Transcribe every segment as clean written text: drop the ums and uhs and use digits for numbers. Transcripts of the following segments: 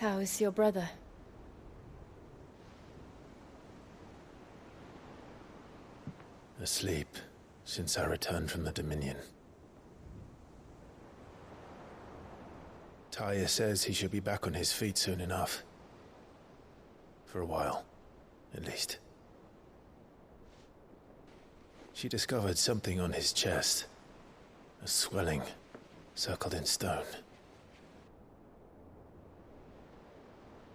How is your brother? Asleep, since I returned from the Dominion. Taya says he should be back on his feet soon enough. For a while, at least. She discovered something on his chest. A swelling, circled in stone.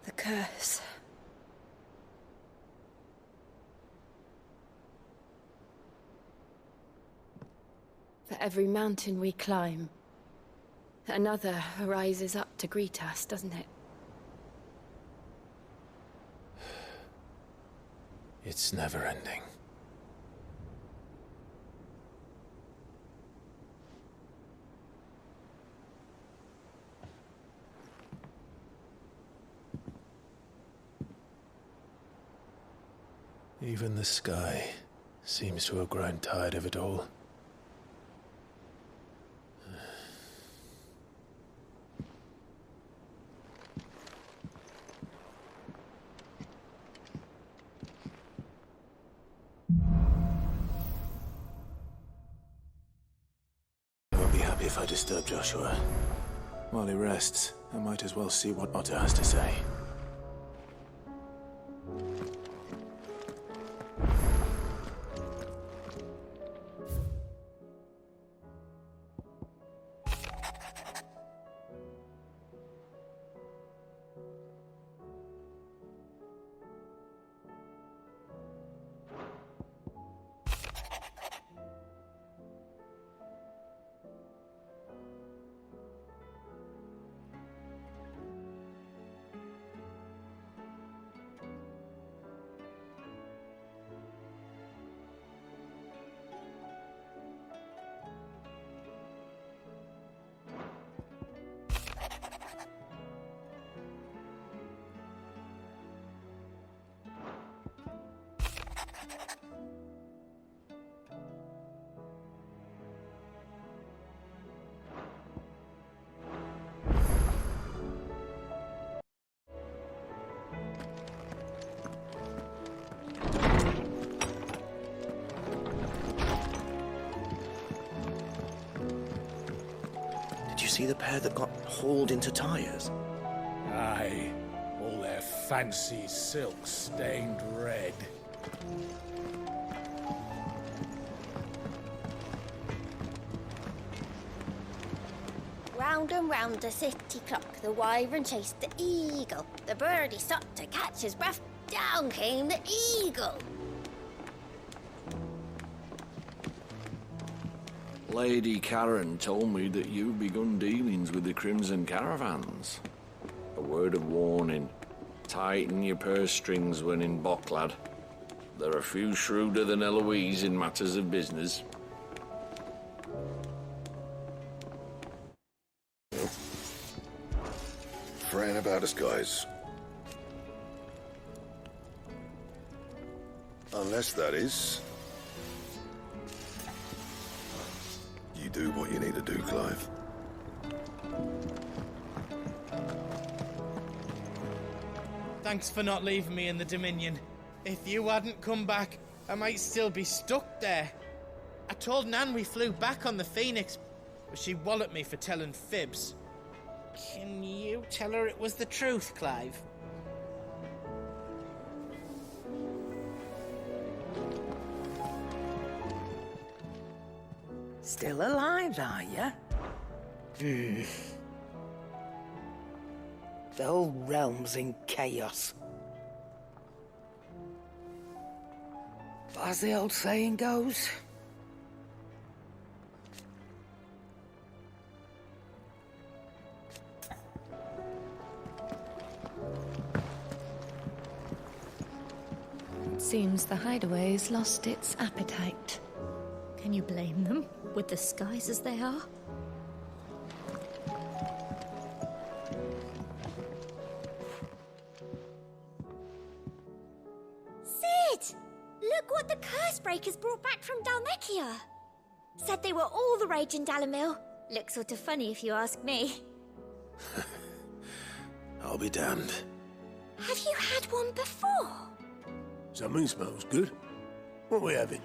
The curse. For every mountain we climb, another arises up to greet us, doesn't it? It's never ending. Even the sky seems to have grown tired of it all. I won't be happy if I disturb Joshua. While he rests, I might as well see what Otter has to say. See the pair that got hauled into tires? Aye, all their fancy silk stained red. Round and round the city clock, the wyvern chased the eagle. The birdie stopped to catch his breath, down came the eagle. Lady Karen told me that you've begun dealings with the Crimson Caravans. A word of warning. Tighten your purse strings when in Bocklad. There are few shrewder than Eloise in matters of business. Fretting about us, guys. Unless, that is, you do what you need to do, Clive. Thanks for not leaving me in the Dominion. If you hadn't come back, I might still be stuck there. I told Nan we flew back on the Pheonix, but she walloped me for telling fibs. Can you tell her it was the truth, Clive? Still alive, are you? The whole realm's in chaos. But as the old saying goes, It seems the hideaway's lost its appetite. Can you blame them, with the skies as they are? Sid! Look what the curse breakers brought back from Dalmekia. Said they were all the rage in Dalamil. Looks sort of funny if you ask me. I'll be damned. Have you had one before? Something smells good. What are we having?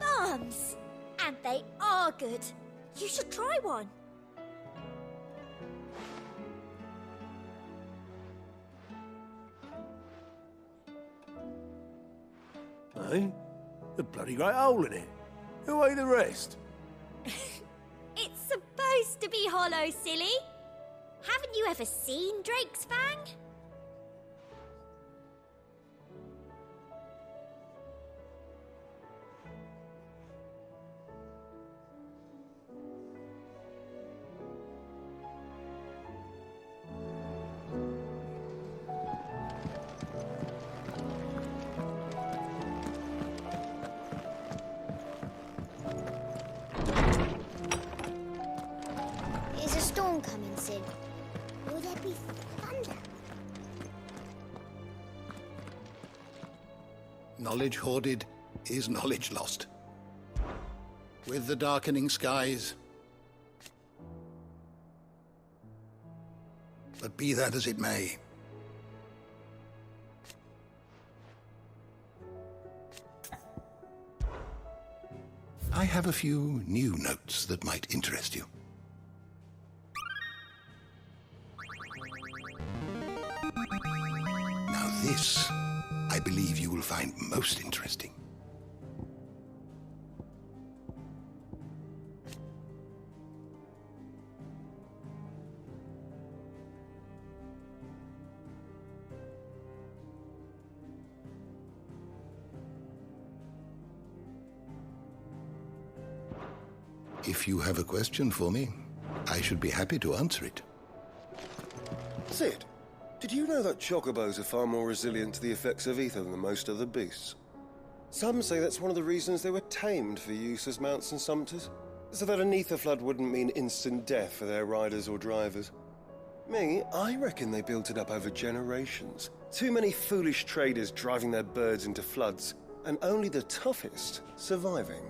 Bombs! And they are good. You should try one. Eh? A bloody great hole in it. Who ate the rest? It's supposed to be hollow, silly. Haven't you ever seen Drake's Fang? Is a storm coming, Sid? Will there be thunder? Knowledge hoarded is knowledge lost. With the darkening skies. But be that as it may. I have a few new notes that might interest you. Now this, I believe you will find most interesting. If you have a question for me, I should be happy to answer it. Sid, did you know that chocobos are far more resilient to the effects of ether than most other beasts? Some say that's one of the reasons they were tamed for use as mounts and sumpters, so that an ether flood wouldn't mean instant death for their riders or drivers. Me, I reckon they built it up over generations. Too many foolish traders driving their birds into floods, and only the toughest surviving.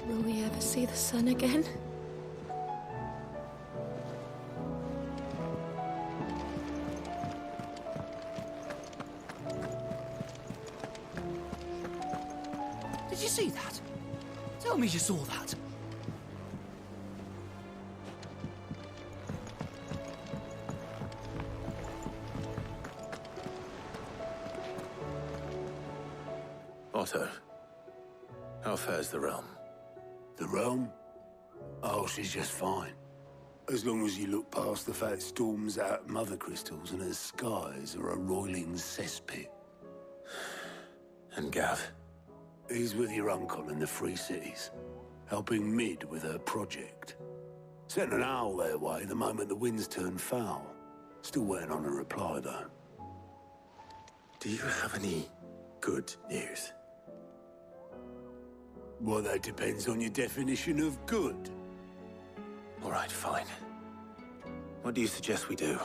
Will we ever see the sun again? Did you see that? Tell me you saw that. Otto, how fares the realm? The realm? Oh, she's just fine. As long as you look past the fat storms out mother crystals and her skies are a roiling cesspit. And Gav? He's with your uncle in the Free Cities, helping Mid with her project. Sent an owl their way the moment the winds turned foul. Still waiting on a reply, though. Do you have any good news? Well, that depends on your definition of good. All right, fine. What do you suggest we do?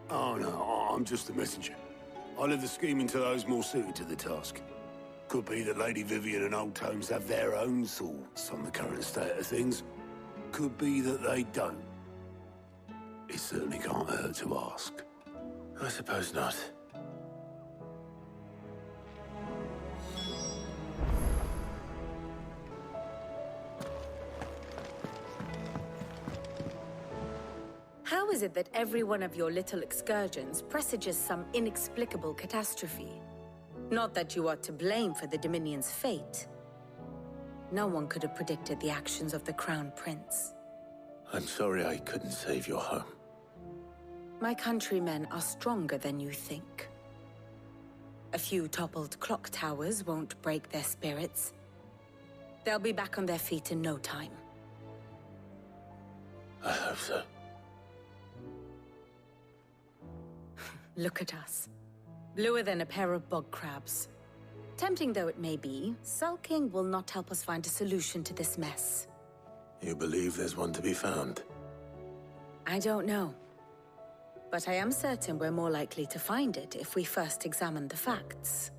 Oh, no, I'm just the messenger. I'll leave the scheming to those more suited to the task. Could be that Lady Vivian and Old Tomes have their own thoughts on the current state of things. Could be that they don't. It certainly can't hurt to ask. I suppose not. How is it that every one of your little excursions presages some inexplicable catastrophe? Not that you are to blame for the Dominion's fate. No one could have predicted the actions of the Crown Prince. I'm sorry I couldn't save your home. My countrymen are stronger than you think. A few toppled clock towers won't break their spirits. They'll be back on their feet in no time. I hope so. Look at us. Bluer than a pair of bog crabs. Tempting though it may be, sulking will not help us find a solution to this mess. You believe there's one to be found? I don't know. But I am certain we're more likely to find it if we first examine the facts.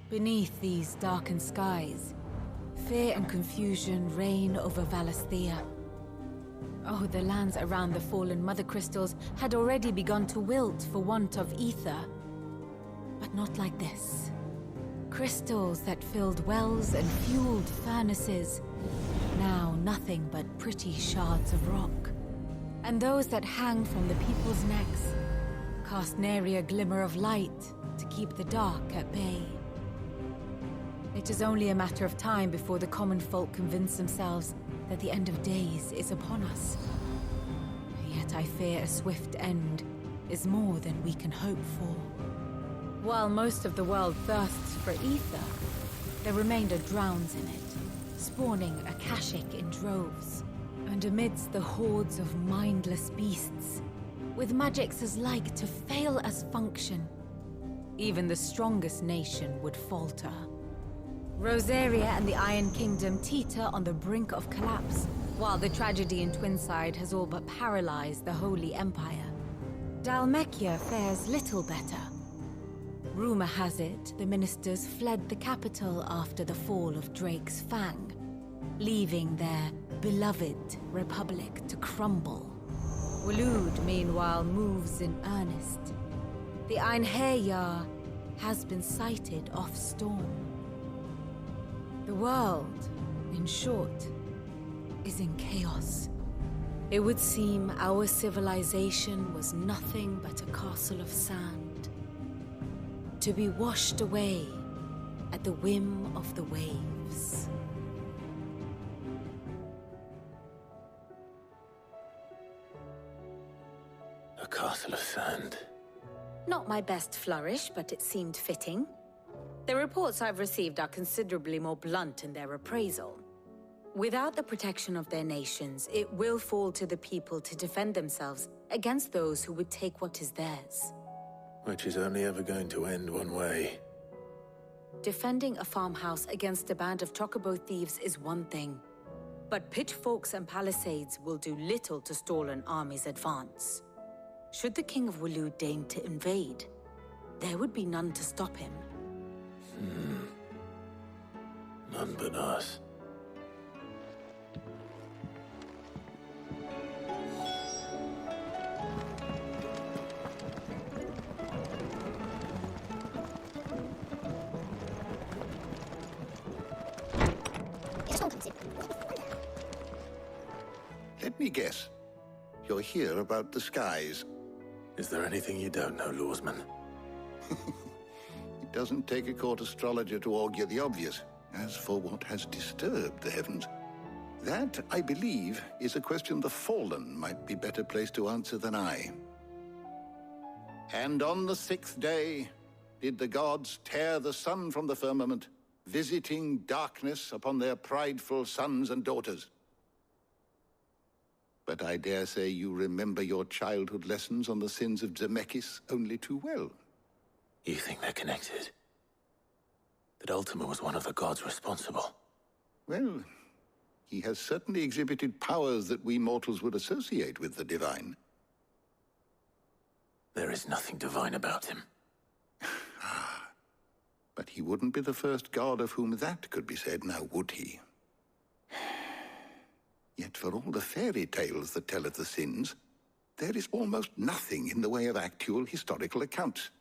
Beneath these darkened skies, fear and confusion reign over Valisthea. Oh, the lands around the fallen Mother Crystals had already begun to wilt for want of ether. But not like this. Crystals that filled wells and fueled furnaces. Now nothing but pretty shards of rock. And those that hang from the people's necks cast nary a glimmer of light to keep the dark at bay. It is only a matter of time before the common folk convince themselves that the end of days is upon us. Yet I fear a swift end is more than we can hope for. While most of the world thirsts for ether, the remainder drowns in it, spawning Akashic in droves. And amidst the hordes of mindless beasts, with magics as like to fail as function, even the strongest nation would falter. Rosaria and the Iron Kingdom teeter on the brink of collapse, while the tragedy in Twinside has all but paralyzed the Holy Empire. Dhalmekia fares little better. Rumor has it the ministers fled the capital after the fall of Drake's Fang, leaving their beloved republic to crumble. Waloed, meanwhile, moves in earnest. The Einherjar has been sighted off Storm. The world, in short, is in chaos. It would seem our civilization was nothing but a castle of sand, to be washed away at the whim of the waves. A castle of sand. Not my best flourish, but it seemed fitting. The reports I've received are considerably more blunt in their appraisal. Without the protection of their nations, it will fall to the people to defend themselves against those who would take what is theirs. Which is only ever going to end one way. Defending a farmhouse against a band of chocobo thieves is one thing, but pitchforks and palisades will do little to stall an army's advance. Should the King of Waloed deign to invade, there would be none to stop him. None but us. Let me guess. You're here about the skies. Is there anything you don't know, Lawsman? It doesn't take a court astrologer to augur the obvious. As for what has disturbed the heavens, that, I believe, is a question the Fallen might be better placed to answer than I. And on the 6th day did the gods tear the sun from the firmament, visiting darkness upon their prideful sons and daughters. But I dare say you remember your childhood lessons on the sins of Zemeckis only too well. You think they're connected? That Ultima was one of the gods responsible? Well, He has certainly exhibited powers that we mortals would associate with the divine. There is nothing divine about him. But he wouldn't be the first god of whom that could be said, now would he? Yet for all the fairy tales that tell of the sins, there is almost nothing in the way of actual historical accounts.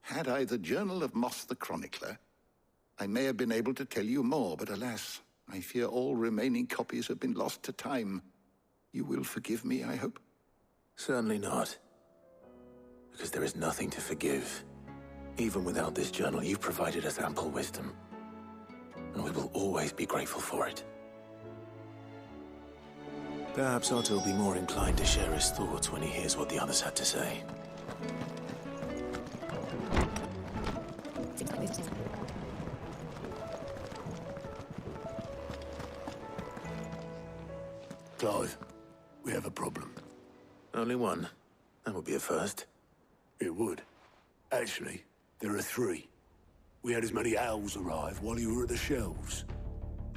Had I the Journal of Moss the Chronicler, I may have been able to tell you more, but alas, I fear all remaining copies have been lost to time. You will forgive me, I hope? Certainly not. Because there is nothing to forgive. Even without this journal, you've provided us ample wisdom. And we will always be grateful for it. Perhaps Otto will be more inclined to share his thoughts when he hears what the others had to say. Clive, we have a problem. Only one. That would be a first. It would. Actually, there are three. We had as many owls arrive while you were at the shelves.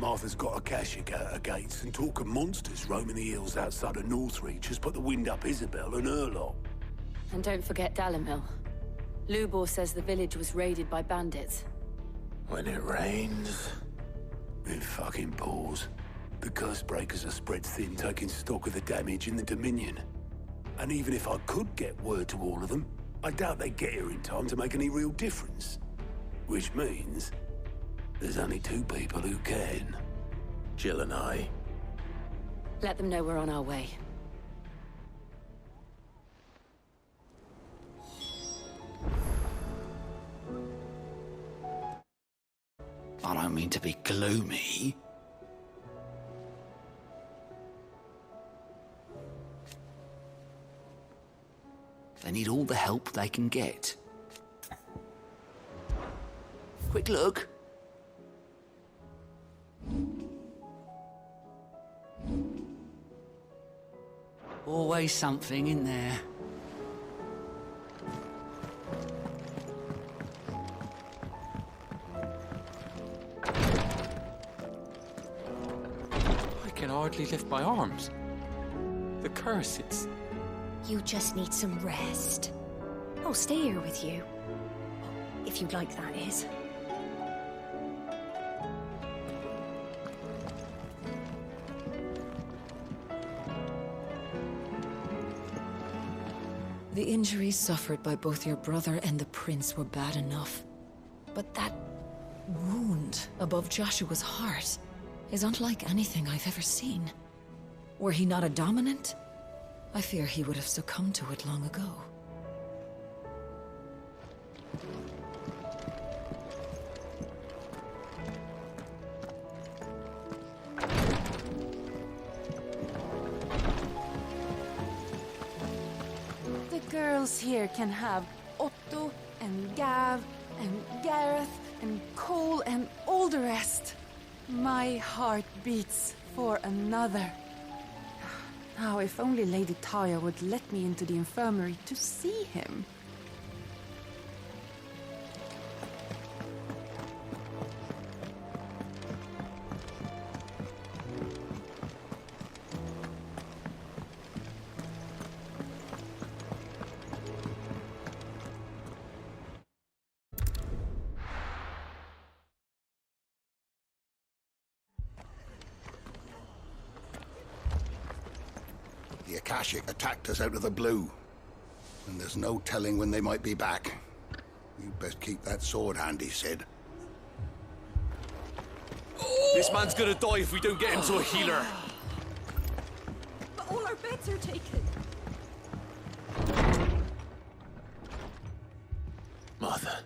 Martha's got a Akashic out her gates, and talk of monsters roaming the hills outside of Northreach has put the wind up Isabel and her lot. And don't forget Dalimil. Lubor says the village was raided by bandits. When it rains... It fucking pours. The curse breakers are spread thin, taking stock of the damage in the Dominion. And even if I could get word to all of them, I doubt they'd get here in time to make any real difference. Which means... there's only two people who can. Jill and I. Let them know we're on our way. I don't mean to be gloomy. They need all the help they can get. Quick look. Always something in there. I can hardly lift my arms. The curse, it's... You just need some rest. I'll stay here with you. If you'd like, that is. The injuries suffered by both your brother and the prince were bad enough. But that wound above Joshua's heart is unlike anything I've ever seen. Were he not a dominant, I fear he would have succumbed to it long ago. The girls here can have Otto and Gav and Gareth and Cole and all the rest. My heart beats for another. Now, if only Lady Taya would let me into the infirmary to see him. The Akashic attacked us out of the blue, and there's no telling when they might be back. You'd best keep that sword handy, Sid. This man's gonna die if we don't get him to a healer. But all our beds are taken. Martha.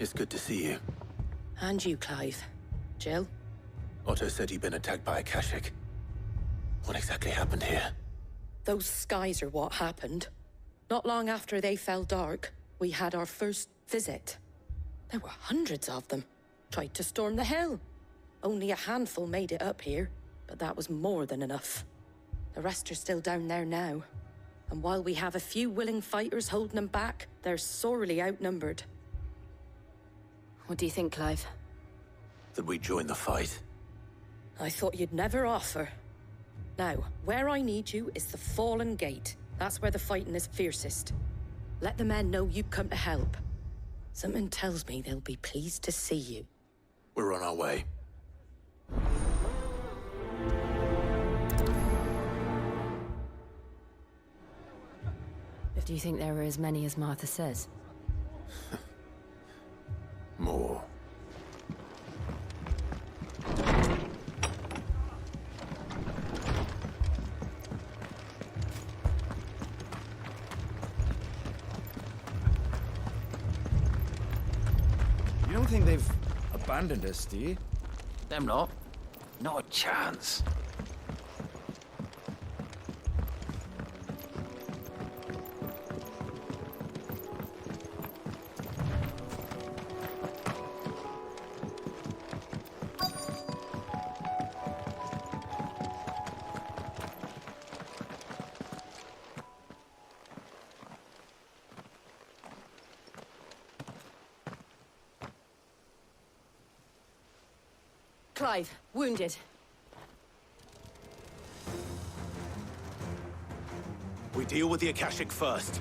It's good to see you. And you, Clive. Jill? Otto said he'd been attacked by Akashic. What exactly happened here? Those skies are what happened. Not long after they fell dark, we had our first visit. There were hundreds of them. Tried to storm the hill. Only a handful made it up here, but that was more than enough. The rest are still down there now. And while we have a few willing fighters holding them back, they're sorely outnumbered. What do you think, Clive? That we join the fight. I thought you'd never offer. Now, where I need you is the Fallen Gate. That's where the fighting is fiercest. Let the men know you've come to help. Something tells me they'll be pleased to see you. We're on our way. Do you think there are as many as Martha says? More. You don't think they've abandoned us, do you? Them not. Not a chance. Clive, wounded. We deal with the Akashic first.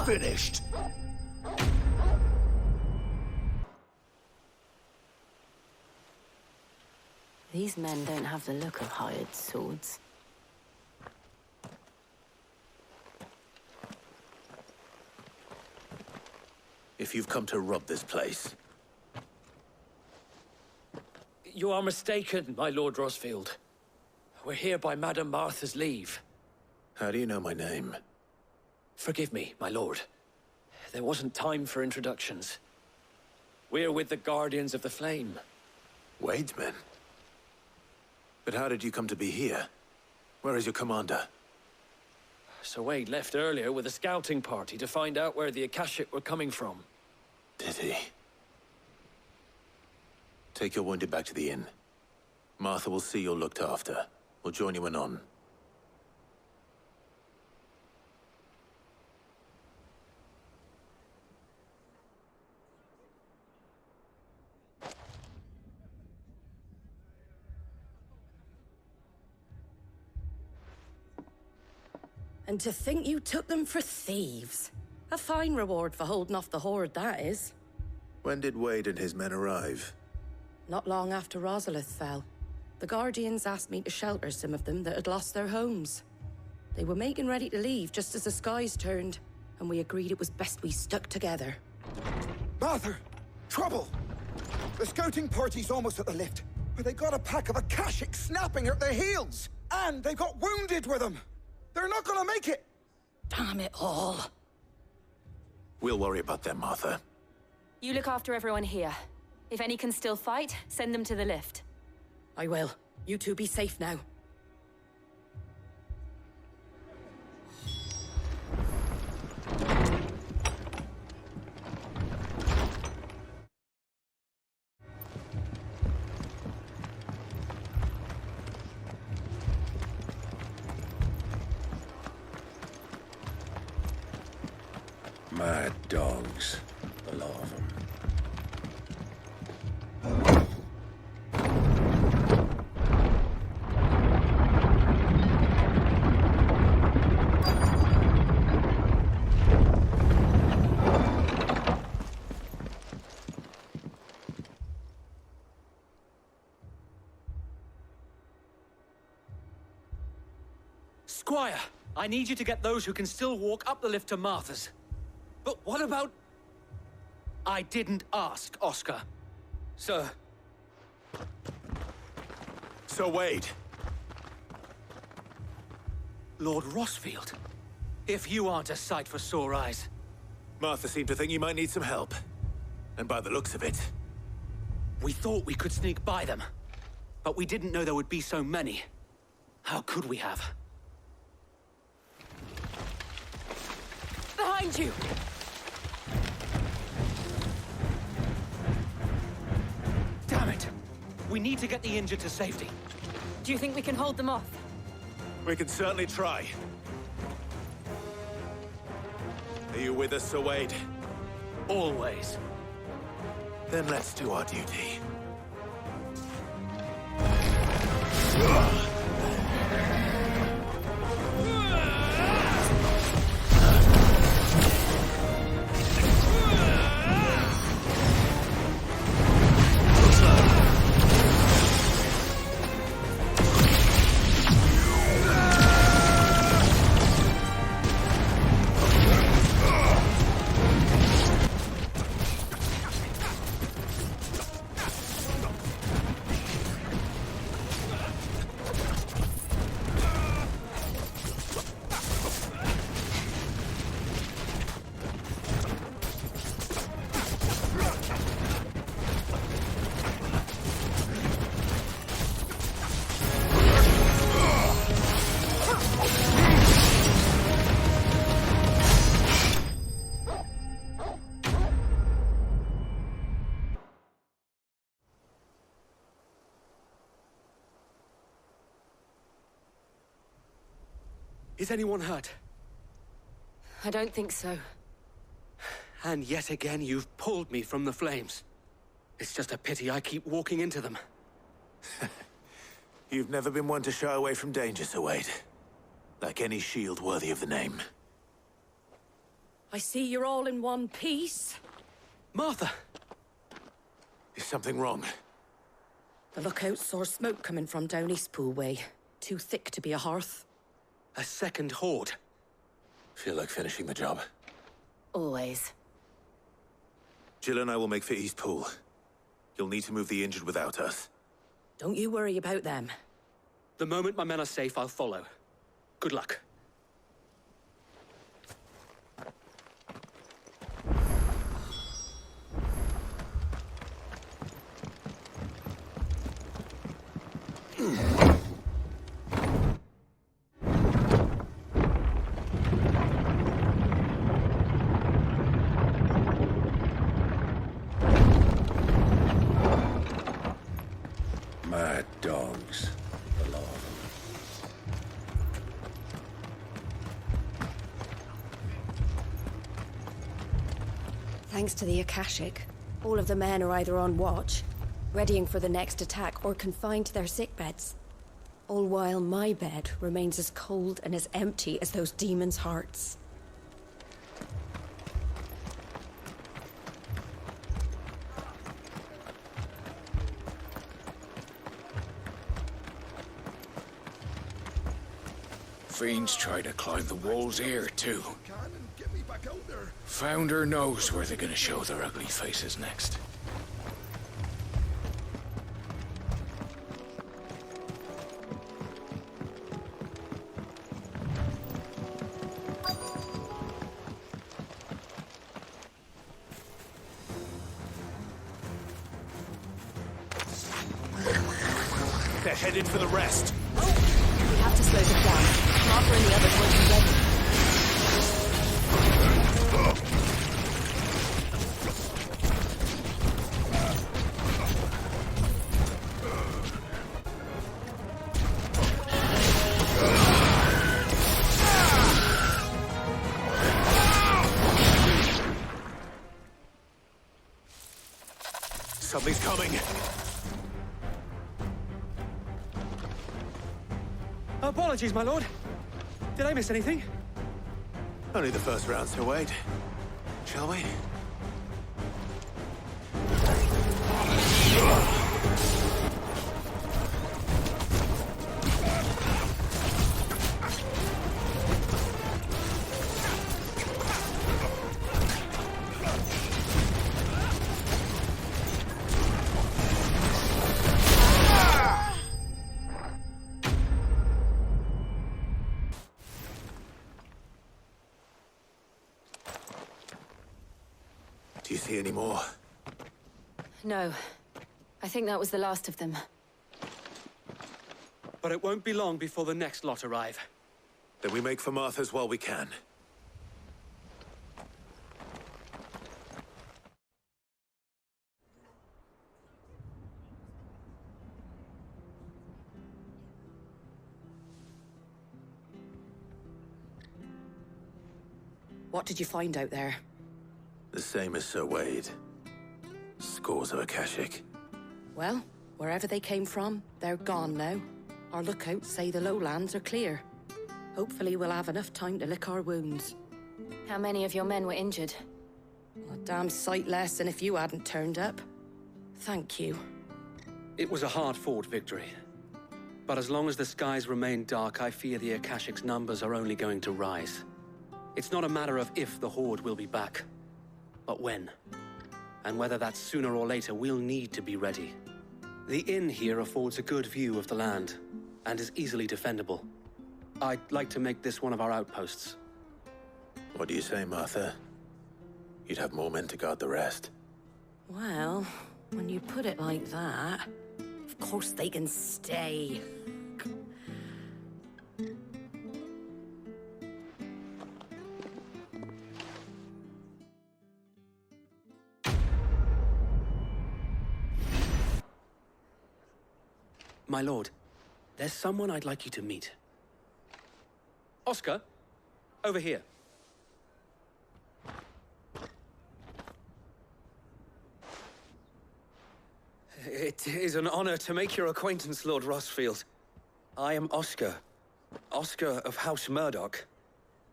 Finished. These men don't have the look of hired swords. If you've come to rob this place, You are mistaken, my Lord Rosfield. We're here by Madame Martha's leave. how do you know my name? Forgive me, my lord. There wasn't time for introductions. We're with the Guardians of the Flame. Wade's men? But how did you come to be here? Where is your commander? Sir Wade left earlier with a scouting party to find out where the Akashic were coming from. Did he? Take your wounded back to the inn. Martha will see you're looked after. We'll join you anon. And to think you took them for thieves. A fine reward for holding off the horde, that is. When did Wade and his men arrive? Not long after Rosalith fell. The Guardians asked me to shelter some of them that had lost their homes. They were making ready to leave just as the skies turned, and we agreed it was best we stuck together. Martha! Trouble! The scouting party's almost at the lift, but they got a pack of Akashic snapping at their heels! And they've got wounded with them! They're not gonna make it! Damn it all. We'll worry about them, Martha. You look after everyone here. If any can still fight, send them to the lift. I will. You two be safe now. Mad dogs, a lot of them. Squire, I need you to get those who can still walk up the lift to Martha's. But what about... I didn't ask, Oscar. Sir. Sir Wade. Lord Rosfield. If you aren't a sight for sore eyes. Martha seemed to think you might need some help. And by the looks of it... We thought we could sneak by them. But we didn't know there would be so many. How could we have? Behind you! Damn it! We need to get the injured to safety. Do you think we can hold them off? We can certainly try. Are you with us, Sir Wade? Always. Then let's do our duty. Is anyone hurt? I don't think so. And yet again, you've pulled me from the flames. It's just a pity I keep walking into them. You've never been one to shy away from danger, Sir Wade. Like any shield worthy of the name. I see you're all in one piece. Martha! Is something wrong? The lookout saw smoke coming from down Eastpool way. Too thick to be a hearth. A second horde. Feel like finishing the job? Always. Jill and I will make for Eastpool. You'll need to move the injured without us. Don't you worry about them. The moment my men are safe, I'll follow. Good luck. Mad dogs. A lot of them. Thanks to the Akashic, all of the men are either on watch, readying for the next attack, or confined to their sickbeds. All while my bed remains as cold and as empty as those demons' hearts. Fiends try to climb the walls here, too. Founder knows where they're gonna show their ugly faces next. They're headed for the rest. We have to slow them down. Martha and the others won't be ready. Something's coming. Apologies, my lord. Did I miss anything? Only the first round, Sir Wade. Shall we? see any more? No. I think that was the last of them. But it won't be long before the next lot arrive. Then we make for Martha's while we can. What did you find out there? The same as Sir Wade. Scores of Akashic. Well, wherever they came from, they're gone now. Our lookouts say the lowlands are clear. Hopefully we'll have enough time to lick our wounds. How many of your men were injured? A damn sight less than if you hadn't turned up. Thank you. It was a hard-fought victory. But as long as the skies remain dark, I fear the Akashic's numbers are only going to rise. It's not a matter of if the Horde will be back, but when. And whether that's sooner or later, we'll need to be ready. The inn here affords a good view of the land, and is easily defendable. I'd like to make this one of our outposts. What do you say, Martha? You'd have more men to guard the rest. Well, when you put it like that, of course they can stay. My lord, there's someone I'd like you to meet. Oscar, over here. It is an honor to make your acquaintance, Lord Rossfield. I am Oscar. Oscar of House Murdoch.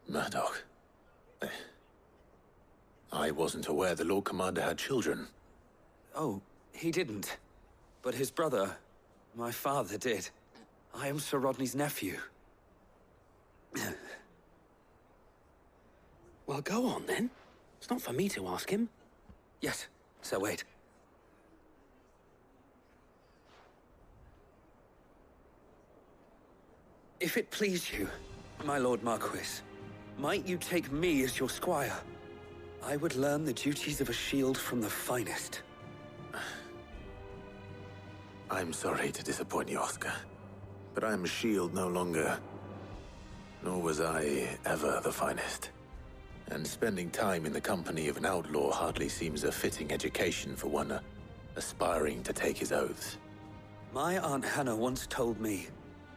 Murdoch? I wasn't aware the Lord Commander had children. Oh, he didn't. But his brother, my father, did. I am Sir Rodney's nephew. Well, go on, then. It's not for me to ask him. Yes, Sir Wade. If it please you, my Lord Marquis, might you take me as your squire? I would learn the duties of a shield from the finest. I'm sorry to disappoint you, Oscar, but I am a shield no longer. Nor was I ever the finest. And spending time in the company of an outlaw hardly seems a fitting education for one aspiring to take his oaths. My Aunt Hannah once told me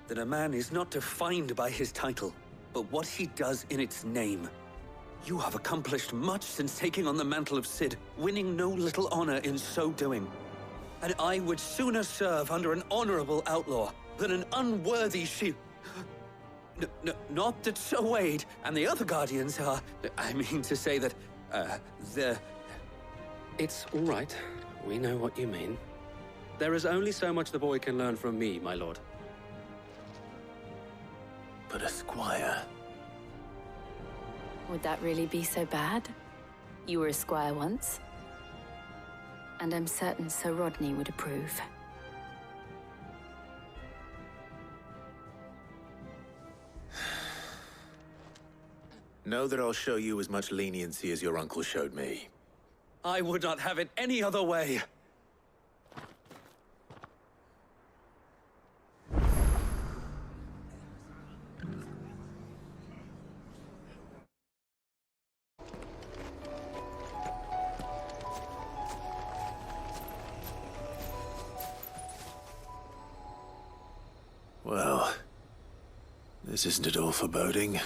that a man is not defined by his title, but what he does in its name. You have accomplished much since taking on the mantle of Cid, winning no little honor in so doing. And I would sooner serve under an honorable outlaw than an unworthy shield. Not that Sir Wade and the other Guardians are... I mean to say that, they're... It's all right. We know what you mean. There is only so much the boy can learn from me, my lord. But a squire... Would that really be so bad? You were a squire once. And I'm certain Sir Rodney would approve. Know that I'll show you as much leniency as your uncle showed me. I would not have it any other way. Well, this isn't at all foreboding.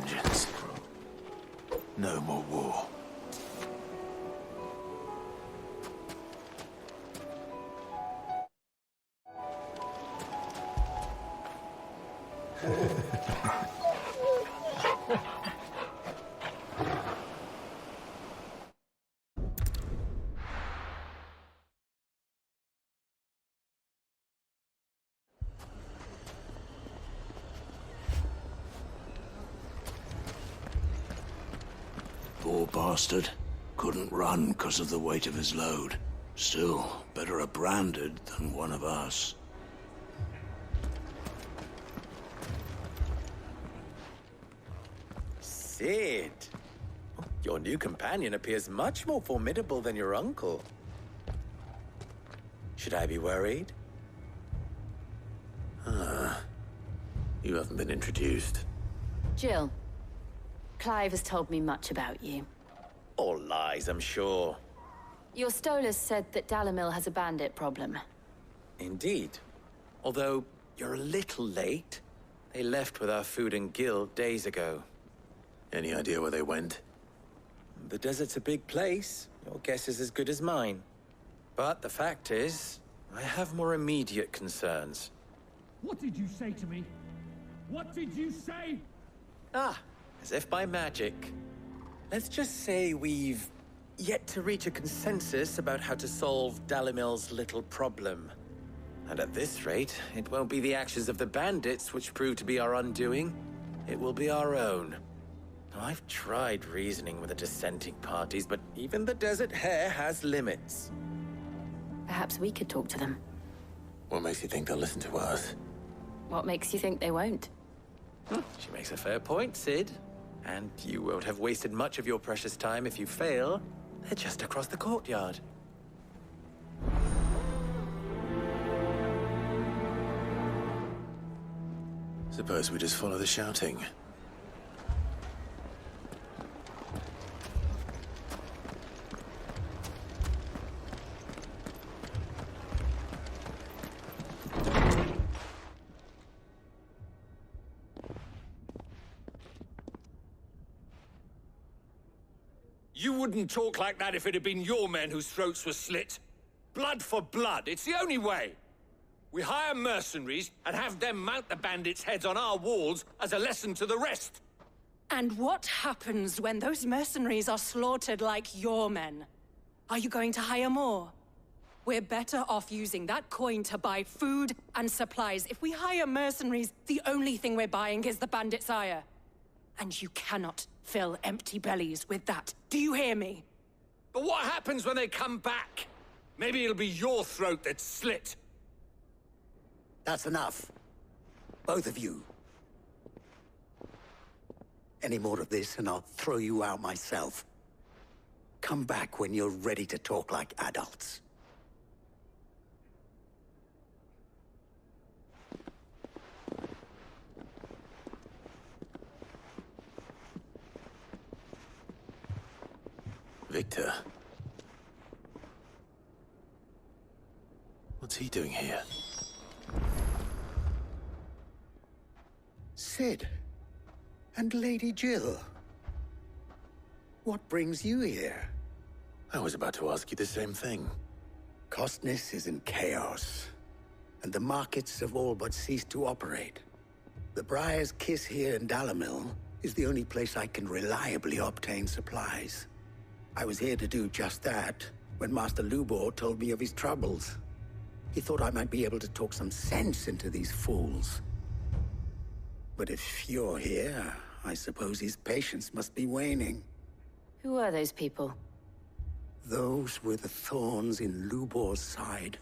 vengeance. No more war. Poor bastard. Couldn't run because of the weight of his load. Still, better a branded than one of us. Cid! Your new companion appears much more formidable than your uncle. Should I be worried? You haven't been introduced. Jill. Clive has told me much about you. All lies, I'm sure. Your Stolas said that Dalimil has a bandit problem. Indeed. Although, you're a little late. They left with our food and guild days ago. Any idea where they went? The desert's a big place. Your guess is as good as mine. But the fact is, I have more immediate concerns. What did you say to me? What did you say? As if by magic. Let's just say we've yet to reach a consensus about how to solve Dalimil's little problem. And at this rate, it won't be the actions of the bandits which prove to be our undoing. It will be our own. I've tried reasoning with the dissenting parties, but even the Desert Hare has limits. Perhaps we could talk to them. What makes you think they'll listen to us? What makes you think they won't? She makes a fair point, Cid. And you won't have wasted much of your precious time if you fail. They're just across the courtyard. Suppose we just follow the shouting. You wouldn't talk like that if it had been your men whose throats were slit. Blood for blood, it's the only way. We hire mercenaries and have them mount the bandits' heads on our walls as a lesson to the rest. And what happens when those mercenaries are slaughtered like your men? Are you going to hire more? We're better off using that coin to buy food and supplies. If we hire mercenaries, the only thing we're buying is the bandit's ire. And you cannot fill empty bellies with that. Do you hear me? But what happens when they come back? Maybe it'll be your throat that's slit. That's enough. Both of you. Any more of this and I'll throw you out myself. Come back when you're ready to talk like adults. Victor. What's he doing here? Cid. And Lady Jill. What brings you here? I was about to ask you the same thing. Costness is in chaos, and the markets have all but ceased to operate. The Briar's Kiss here in Dalimil is the only place I can reliably obtain supplies. I was here to do just that when Master Lubor told me of his troubles. He thought I might be able to talk some sense into these fools. But if you're here, I suppose his patience must be waning. Who are those people? Those were the thorns in Lubor's side.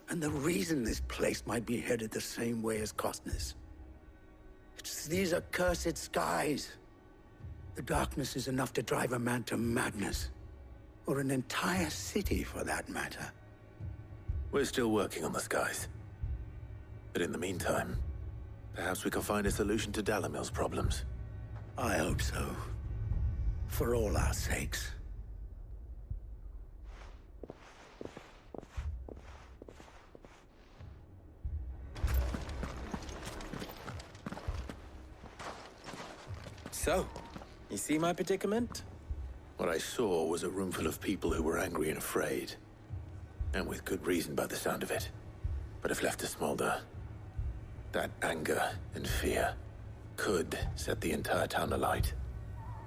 And the reason this place might be headed the same way as Costness. It's these accursed skies. The darkness is enough to drive a man to madness. Or an entire city, for that matter. We're still working on the skies. But in the meantime, perhaps we can find a solution to Dalimil's problems. I hope so. For all our sakes. So, you see my predicament? What I saw was a room full of people who were angry and afraid. And with good reason by the sound of it. But if left to smolder, that anger and fear could set the entire town alight.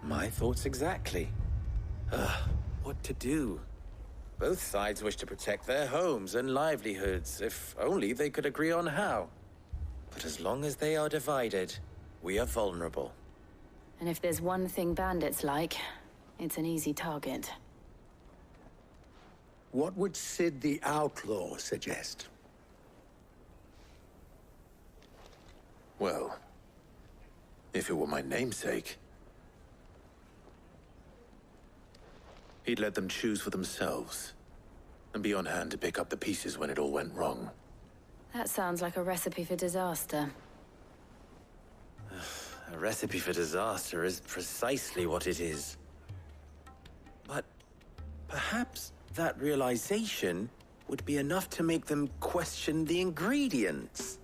My thoughts exactly. What to do? Both sides wish to protect their homes and livelihoods, if only they could agree on how. But as long as they are divided, we are vulnerable. And if there's one thing bandits like, it's an easy target. What would Sid the Outlaw suggest? Well, if it were my namesake, he'd let them choose for themselves, and be on hand to pick up the pieces when it all went wrong. That sounds like a recipe for disaster. A recipe for disaster is precisely what it is. But perhaps that realization would be enough to make them question the ingredients.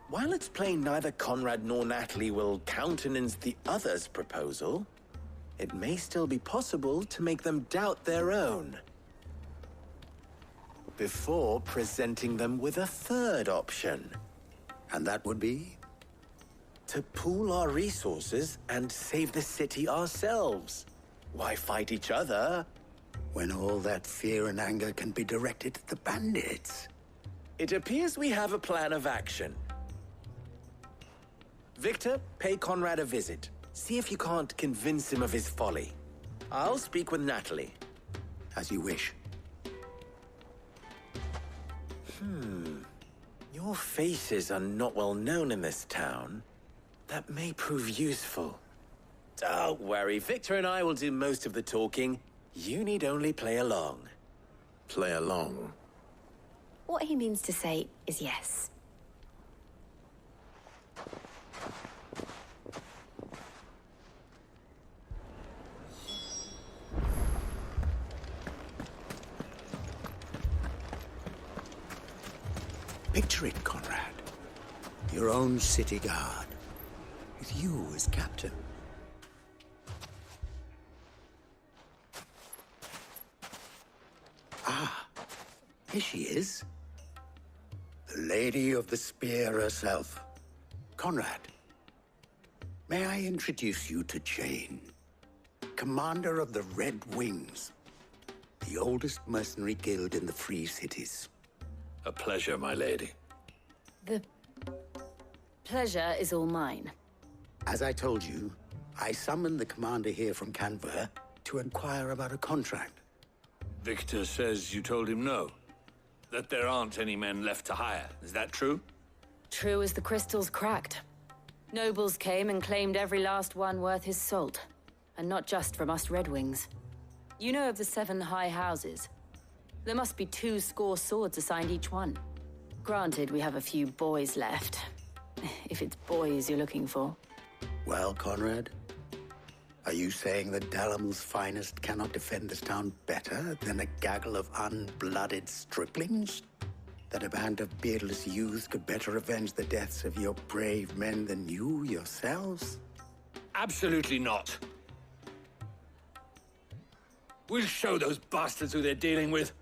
While it's plain neither Conrad nor Natalie will countenance the other's proposal, it may still be possible to make them doubt their own. Before presenting them with a third option. And that would be? To pool our resources and save the city ourselves. Why fight each other? When all that fear and anger can be directed at the bandits. It appears we have a plan of action. Victor, pay Conrad a visit. See if you can't convince him of his folly. I'll speak with Natalie. As you wish. Your faces are not well known in this town. That may prove useful. Don't worry, Victor and I will do most of the talking. You need only play along. Play along? What he means to say is yes. Picture it, Conrad. Your own city guard. With you as captain. Ah, here she is. The Lady of the Spear herself. Conrad, may I introduce you to Jane, commander of the Red Wings, the oldest mercenary guild in the Free Cities. A pleasure, my lady. The pleasure is all mine. As I told you, I summoned the commander here from Canver to inquire about a contract. Victor says you told him no. That there aren't any men left to hire. Is that true? True as the crystals cracked. Nobles came and claimed every last one worth his salt. And not just from us Red Wings. You know of the 7 high houses. There must be 2 swords assigned each one. Granted, we have a few boys left. If it's boys you're looking for. Well, Conrad, are you saying that Dalamel's finest cannot defend this town better than a gaggle of unblooded striplings? That a band of beardless youths could better avenge the deaths of your brave men than you yourselves? Absolutely not. We'll show those bastards who they're dealing with.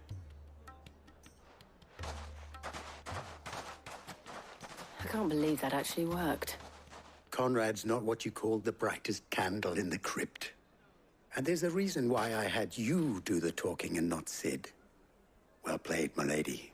I can't believe that actually worked. Conrad's not what you call the brightest candle in the crypt. And there's a reason why I had you do the talking and not Sid. Well played, my lady.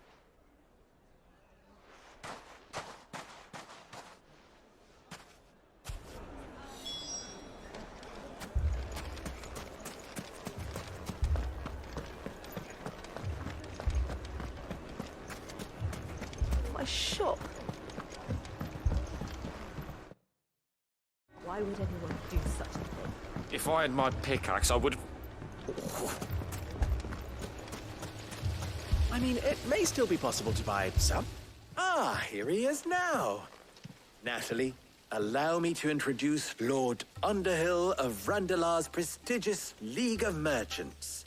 My shop. Why would anyone do such a thing? If I had my pickaxe, I would... I mean, it may still be possible to buy some. Ah, here he is now. Natalie, allow me to introduce Lord Underhill of Randalar's prestigious League of Merchants.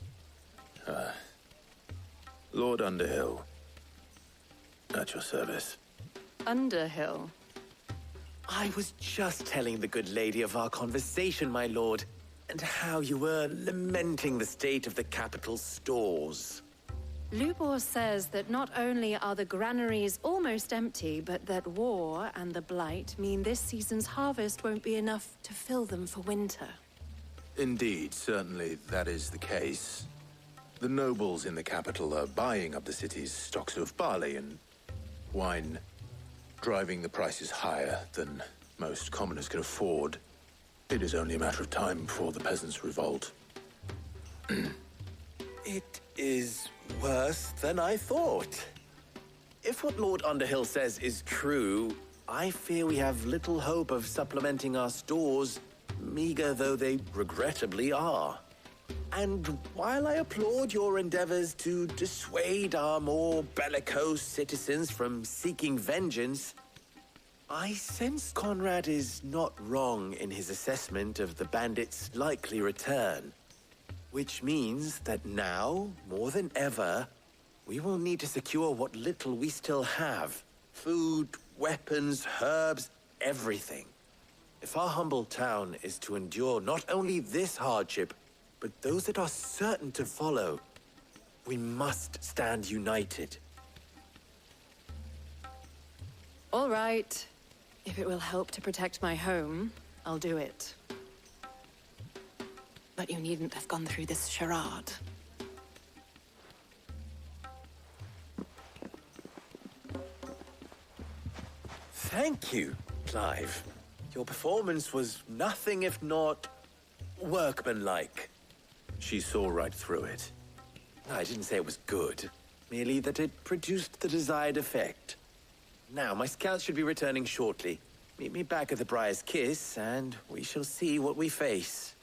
Lord Underhill. At your service. Underhill. I was just telling the good lady of our conversation, my lord, and how you were lamenting the state of the capital's stores. Lubor says that not only are the granaries almost empty, but that war and the Blight mean this season's harvest won't be enough to fill them for winter. Indeed, certainly that is the case. The nobles in the capital are buying up the city's stocks of barley and wine, driving the prices higher than most commoners can afford. It is only a matter of time before the peasants revolt. It is worse than I thought. If what Lord Underhill says is true, I fear we have little hope of supplementing our stores, meager though they regrettably are. And while I applaud your endeavors to dissuade our more bellicose citizens from seeking vengeance, I sense Conrad is not wrong in his assessment of the bandits' likely return. Which means that now, more than ever, we will need to secure what little we still have. Food, weapons, herbs, everything. If our humble town is to endure not only this hardship, but those that are certain to follow, we must stand united. All right. If it will help to protect my home, I'll do it. But you needn't have gone through this charade. Thank you, Clive. Your performance was nothing if not workmanlike. She saw right through it. I didn't say it was good, merely that it produced the desired effect. Now, my scouts should be returning shortly. Meet me back at the Briar's Kiss, and we shall see what we face.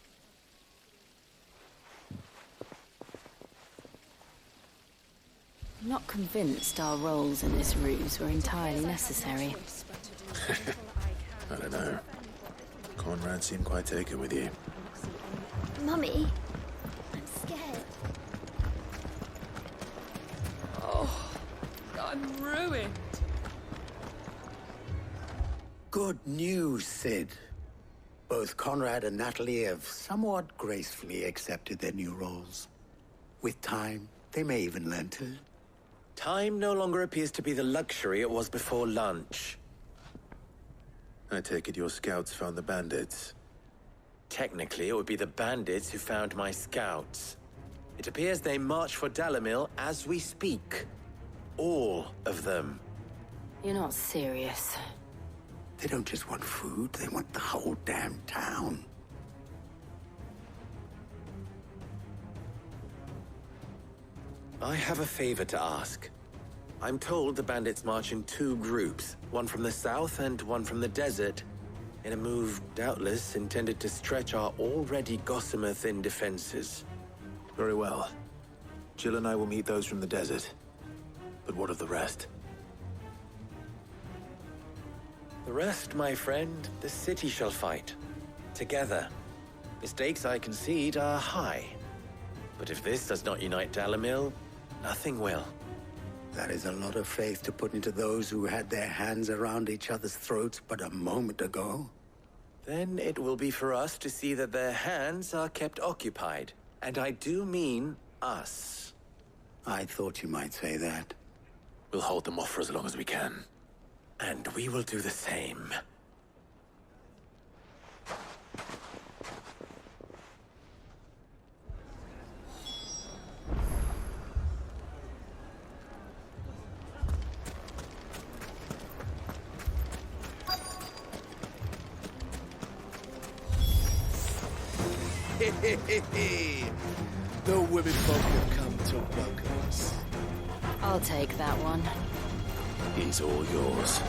I'm not convinced our roles in this ruse were entirely necessary. I don't know. Conrad seemed quite taken with you. Mummy, I'm scared. Oh, I'm ruined. Good news, Sid. Both Conrad and Natalie have somewhat gracefully accepted their new roles. With time, they may even learn to. Time no longer appears to be the luxury it was before lunch. I take it your scouts found the bandits. Technically, it would be the bandits who found my scouts. It appears they march for Dalimil as we speak. All of them. You're not serious. They don't just want food, they want the whole damn town. I have a favor to ask. I'm told the bandits march in two groups, one from the south and one from the desert, in a move doubtless intended to stretch our already gossamer-thin defenses. Very well. Jill and I will meet those from the desert. But what of the rest? The rest, my friend, the city shall fight. Together. The stakes, I concede, are high. But if this does not unite Dalimil, nothing will. That is a lot of faith to put into those who had their hands around each other's throats but a moment ago. Then it will be for us to see that their hands are kept occupied. And I do mean us. I thought you might say that. We'll hold them off for as long as we can. And we will do the same. The women folk have come to welcome us. I'll take that one. He's all yours.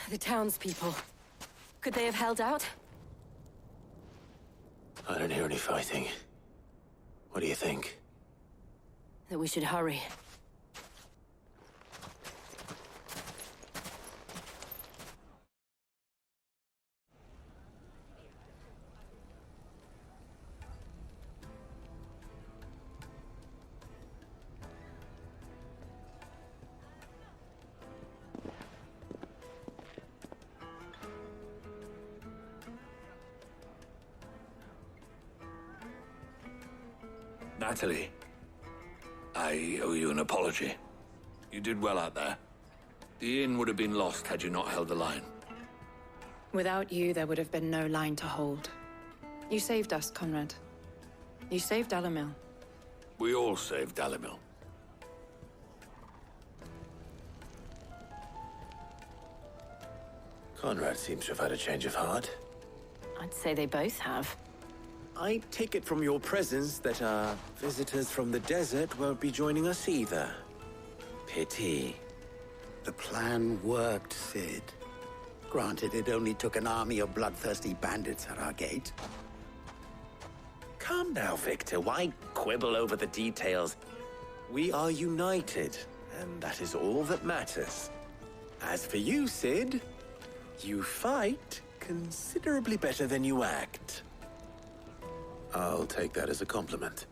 The townspeople. Could they have held out? I don't hear any fighting. What do you think? That we should hurry. Natalie, I owe you an apology. You did well out there. The inn would have been lost had you not held the line. Without you, there would have been no line to hold. You saved us, Conrad. You saved Dalimil. We all saved Dalimil. Conrad seems to have had a change of heart. I'd say they both have. I take it from your presence that our visitors from the desert won't be joining us either. Pity. The plan worked, Sid. Granted, it only took an army of bloodthirsty bandits at our gate. Calm now, Victor. Why quibble over the details? We are united, and that is all that matters. As for you, Sid, you fight considerably better than you act. I'll take that as a compliment.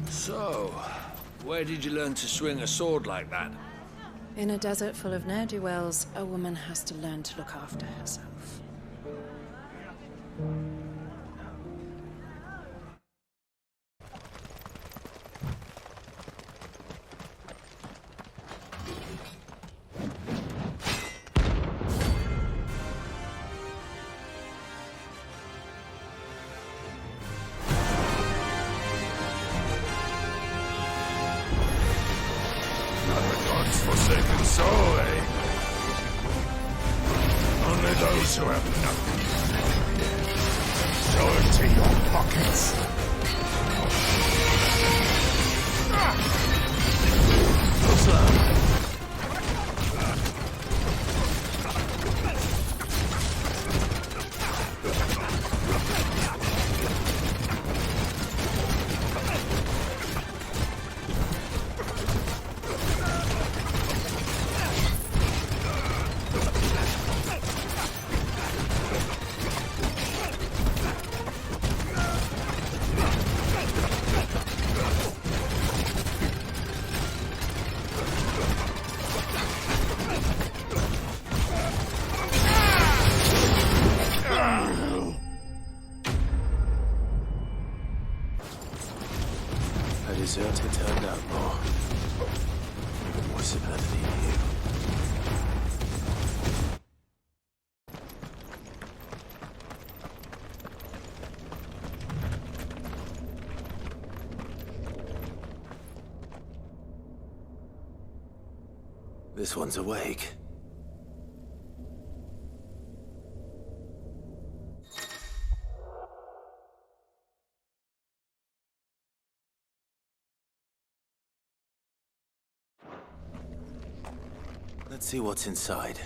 So, where did you learn to swing a sword like that? In a desert full of ne'er-do-wells, a woman has to learn to look after herself. Forsaken soul, eh? Only those who have nothing. Show it to your pockets. Butler! Deserter turned out more. What's it better than you? This one's awake. Let's see what's inside.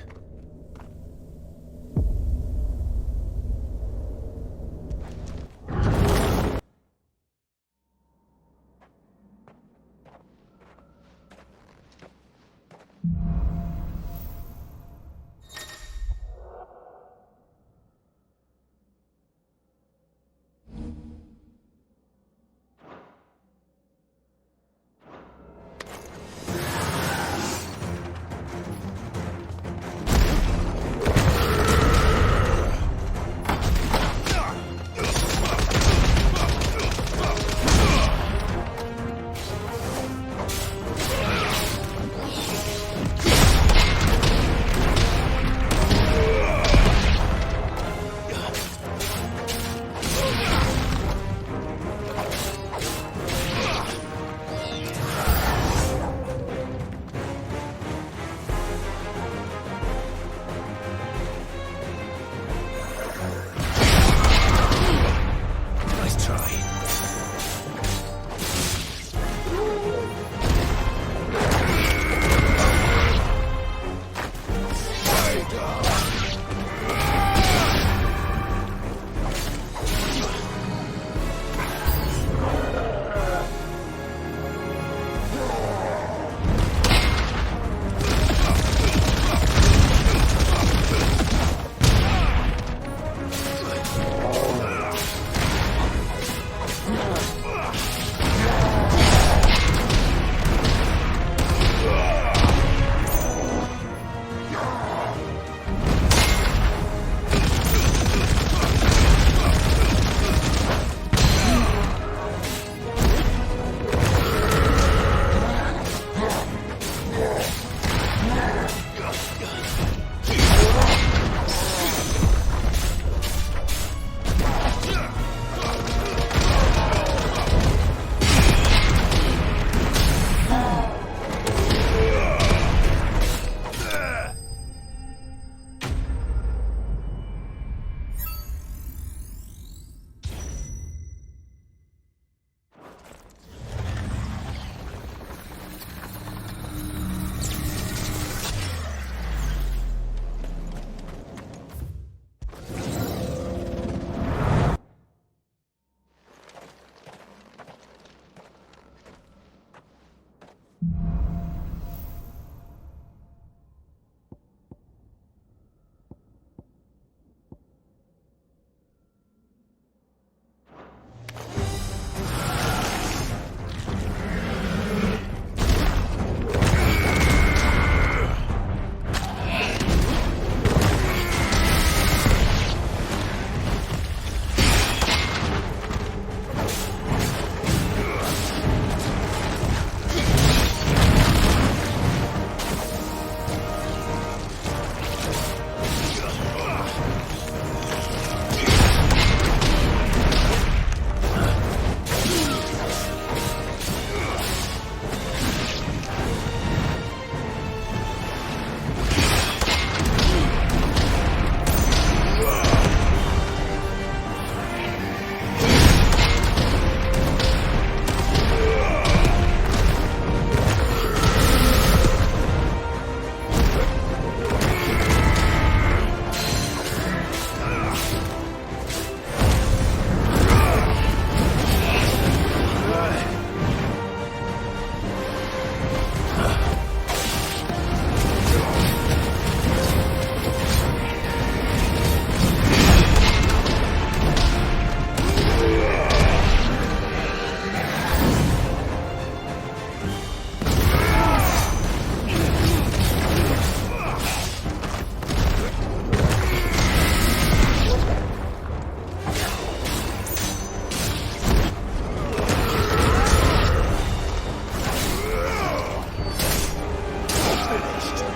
finished.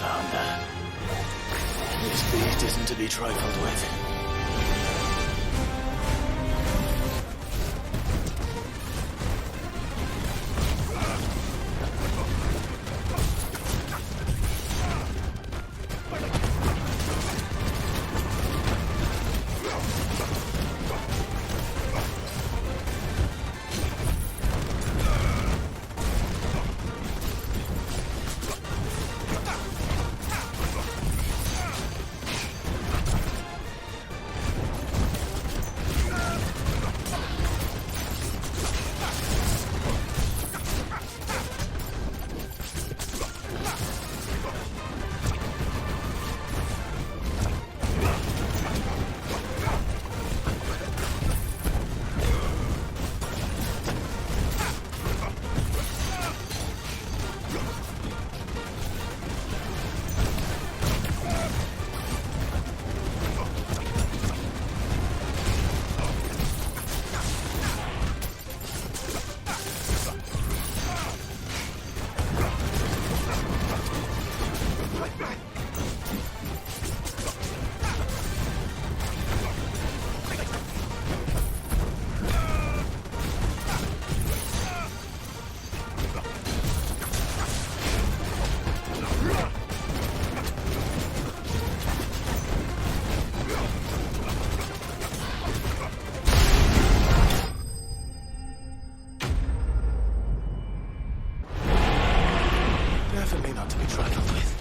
found her. This beast isn't to be trifled with. Definitely not to be trifled with.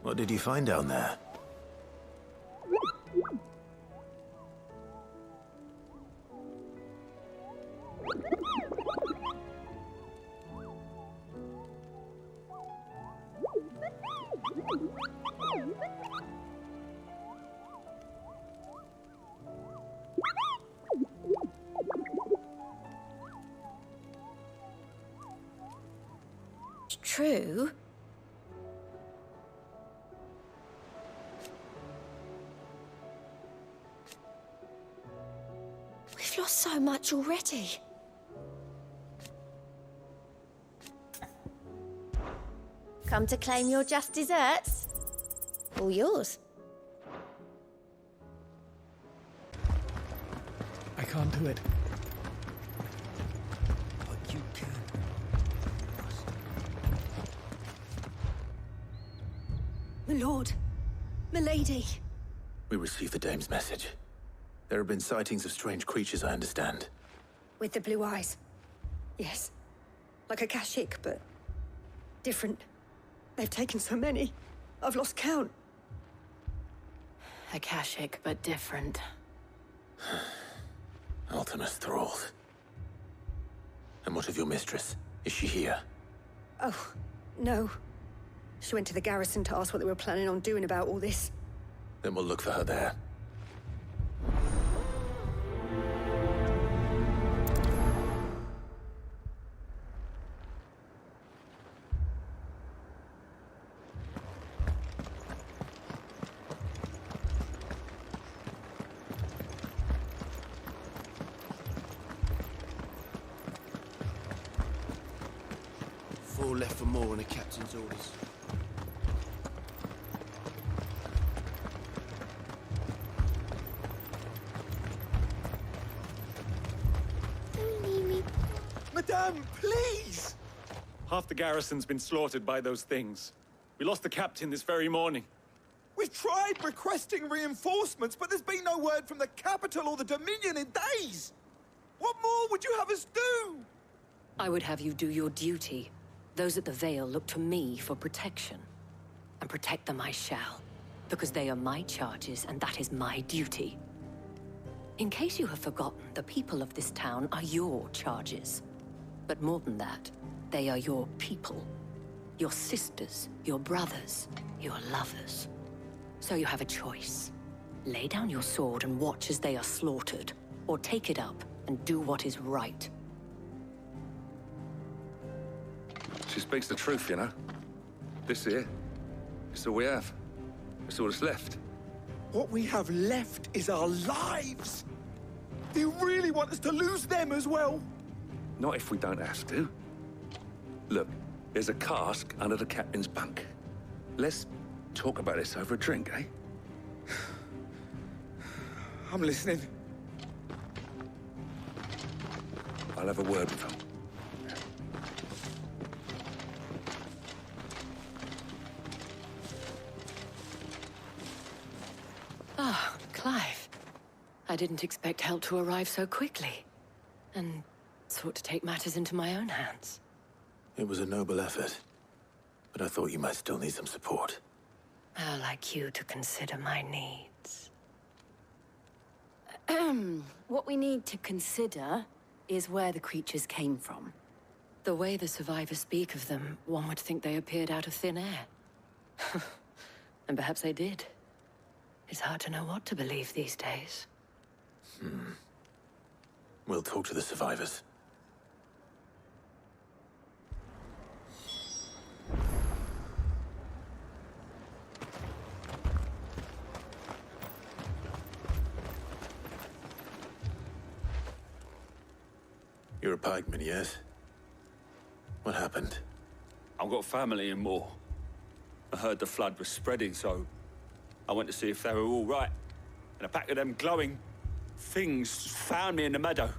What did you find down there? True. We've lost so much already. Come to claim your just desserts? All yours. I can't do it. But you can. My lord. Milady. We received the dame's message. There have been sightings of strange creatures, I understand. With the blue eyes. Yes. Like a Kashik, but different. They've taken so many. I've lost count. Akashic, but different. Ultimus thralls. And what of your mistress? Is she here? Oh, no. She went to the garrison to ask what they were planning on doing about all this. Then we'll look for her there. Four left for more on the captain's orders. Madame, please! Half the garrison's been slaughtered by those things. We lost the captain this very morning. We've tried requesting reinforcements, but there's been no word from the capital or the Dominion in days! What more would you have us do? I would have you do your duty. Those at the Vale look to me for protection. And protect them I shall. Because they are my charges, and that is my duty. In case you have forgotten, the people of this town are your charges. But more than that, they are your people. Your sisters, your brothers, your lovers. So you have a choice. Lay down your sword and watch as they are slaughtered. or take it up and do what is right. She speaks the truth, you know. This here, it's all we have. It's all that's left. What we have left is our lives. Do you really want us to lose them as well? Not if we don't have to. Look, there's a cask under the captain's bunk. Let's talk about this over a drink, eh? I'm listening. I'll have a word with him. Ah, Clive. I didn't expect help to arrive so quickly. And sought to take matters into my own hands. It was a noble effort. But I thought you might still need some support. I'd like you to consider my needs. What we need to consider is where the creatures came from. The way the survivors speak of them, one would think they appeared out of thin air. And perhaps they did. It's hard to know what to believe these days. We'll talk to the survivors. You're a pikeman, yes? What happened? I've got family in Moor. I heard the flood was spreading, so I went to see if they were all right. And a pack of them glowing things found me in the meadow.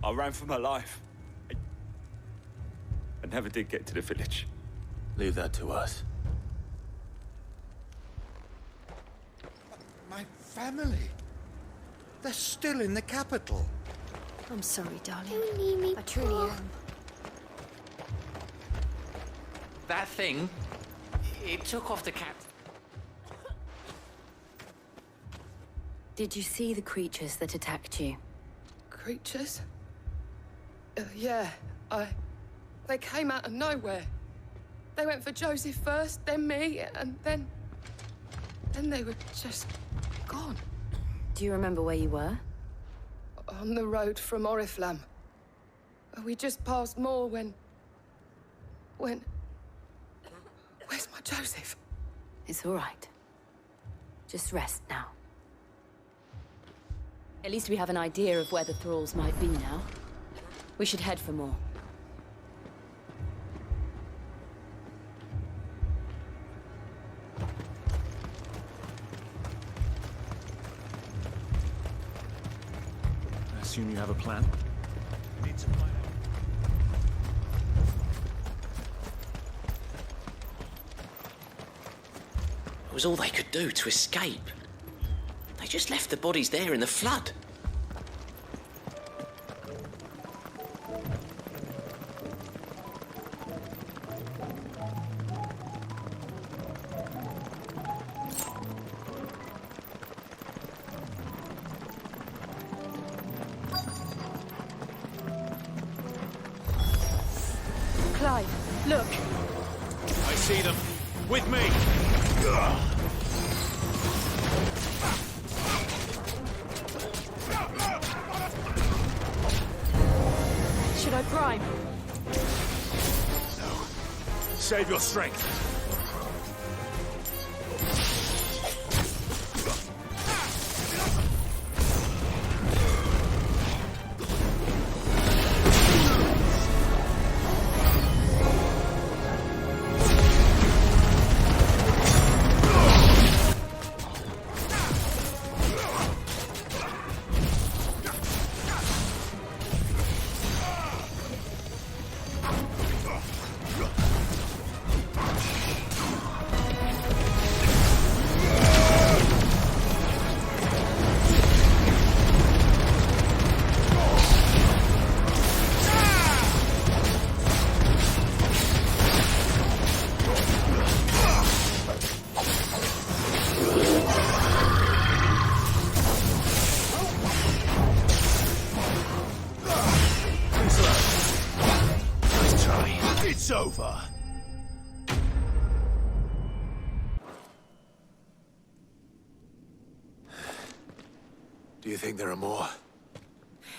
I ran for my life. I never did get to the village. Leave that to us. My family. They're still in the capital. I'm sorry, darling. I truly am. That thing, it took off the cat. Did you see the creatures that attacked you? Creatures? Yeah, They came out of nowhere. They went for Joseph first, then me, and then they were just gone. Do you remember where you were? On the road from Oriflamme. We just passed Moor when... Where's my Joseph? It's all right. Just rest now. At least we have an idea of where the thralls might be now. We should head for more. I assume you have a plan? Need to find out. It was all they could do to escape. They just left the bodies there in the flood. Clive, look. I see them. With me! Should I prime? No. Save your strength. It's over. Do you think there are more?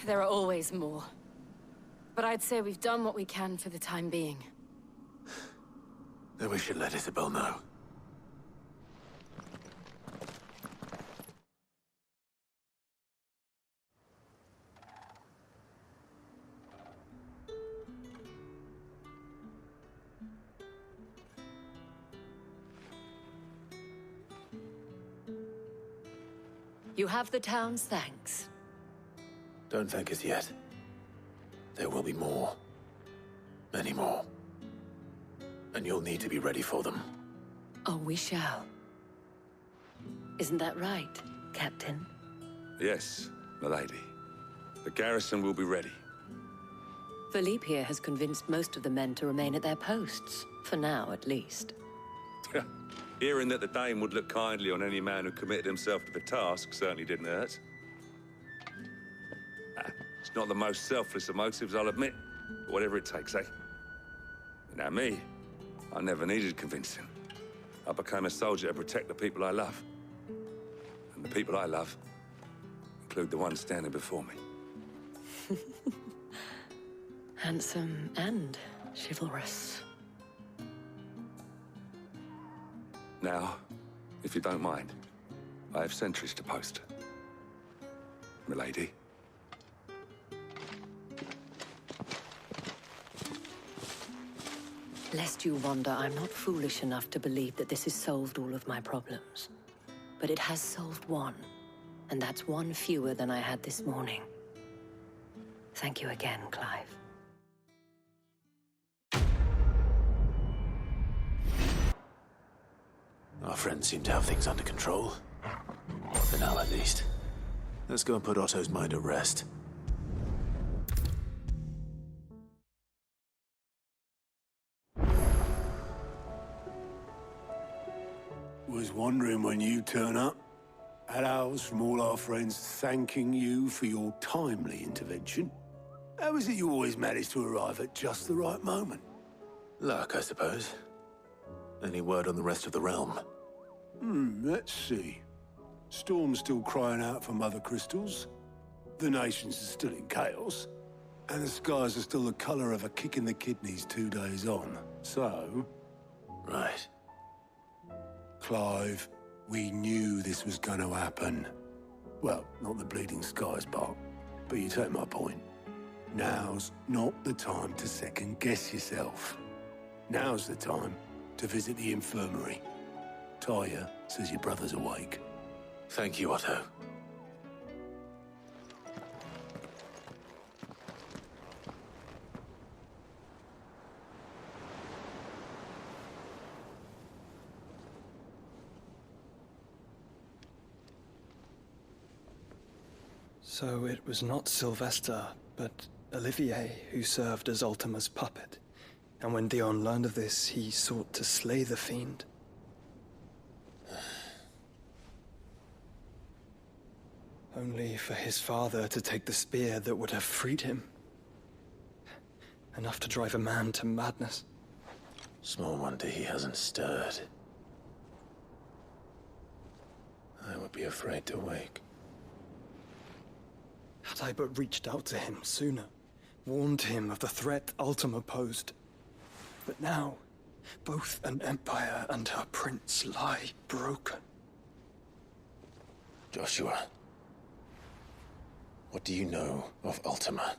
There are always more. But I'd say we've done what we can for the time being. Then we should let Isabel know. You have the town's thanks. Don't thank us yet. There will be more. Many more. And you'll need to be ready for them. Oh, we shall. Isn't that right, Captain? Yes, milady. The garrison will be ready. Philippe here has convinced most of the men to remain at their posts. For now, at least. Hearing that the Dane would look kindly on any man who committed himself to the task certainly didn't hurt. It's not the most selfless of motives, I'll admit. But whatever it takes, eh? Now me, I never needed convincing. I became a soldier to protect the people I love. And the people I love include the ones standing before me. Handsome and chivalrous. Now, if you don't mind, I have sentries to post. Milady. Lest you wonder, I'm not foolish enough to believe that this has solved all of my problems. But it has solved one, and that's one fewer than I had this morning. Thank you again, Clive. Our friends seem to have things under control. For now, at least. Let's go and put Otto's mind at rest. Was wondering when you turn up. Had ours from all our friends thanking you for your timely intervention. How is it you always manage to arrive at just the right moment? Luck, I suppose. Any word on the rest of the realm? Let's see. Storm's still crying out for mother crystals. The nations are still in chaos. And the skies are still the color of a kick in the kidneys 2 days on. So... Right. Clive, we knew this was going to happen. Well, not the bleeding skies part, but you take my point. Now's not the time to second-guess yourself. Now's the time to visit the infirmary. Taya says your brother's awake. Thank you, Otto. So it was not Sylvester, but Olivier who served as Ultima's puppet. And when Dion learned of this, he sought to slay the fiend. Only for his father to take the spear that would have freed him. Enough to drive a man to madness. Small wonder he hasn't stirred. I would be afraid to wake. Had I but reached out to him sooner, warned him of the threat Ultima posed. But now, both an empire and her prince lie broken. Joshua, what do you know of Ultima?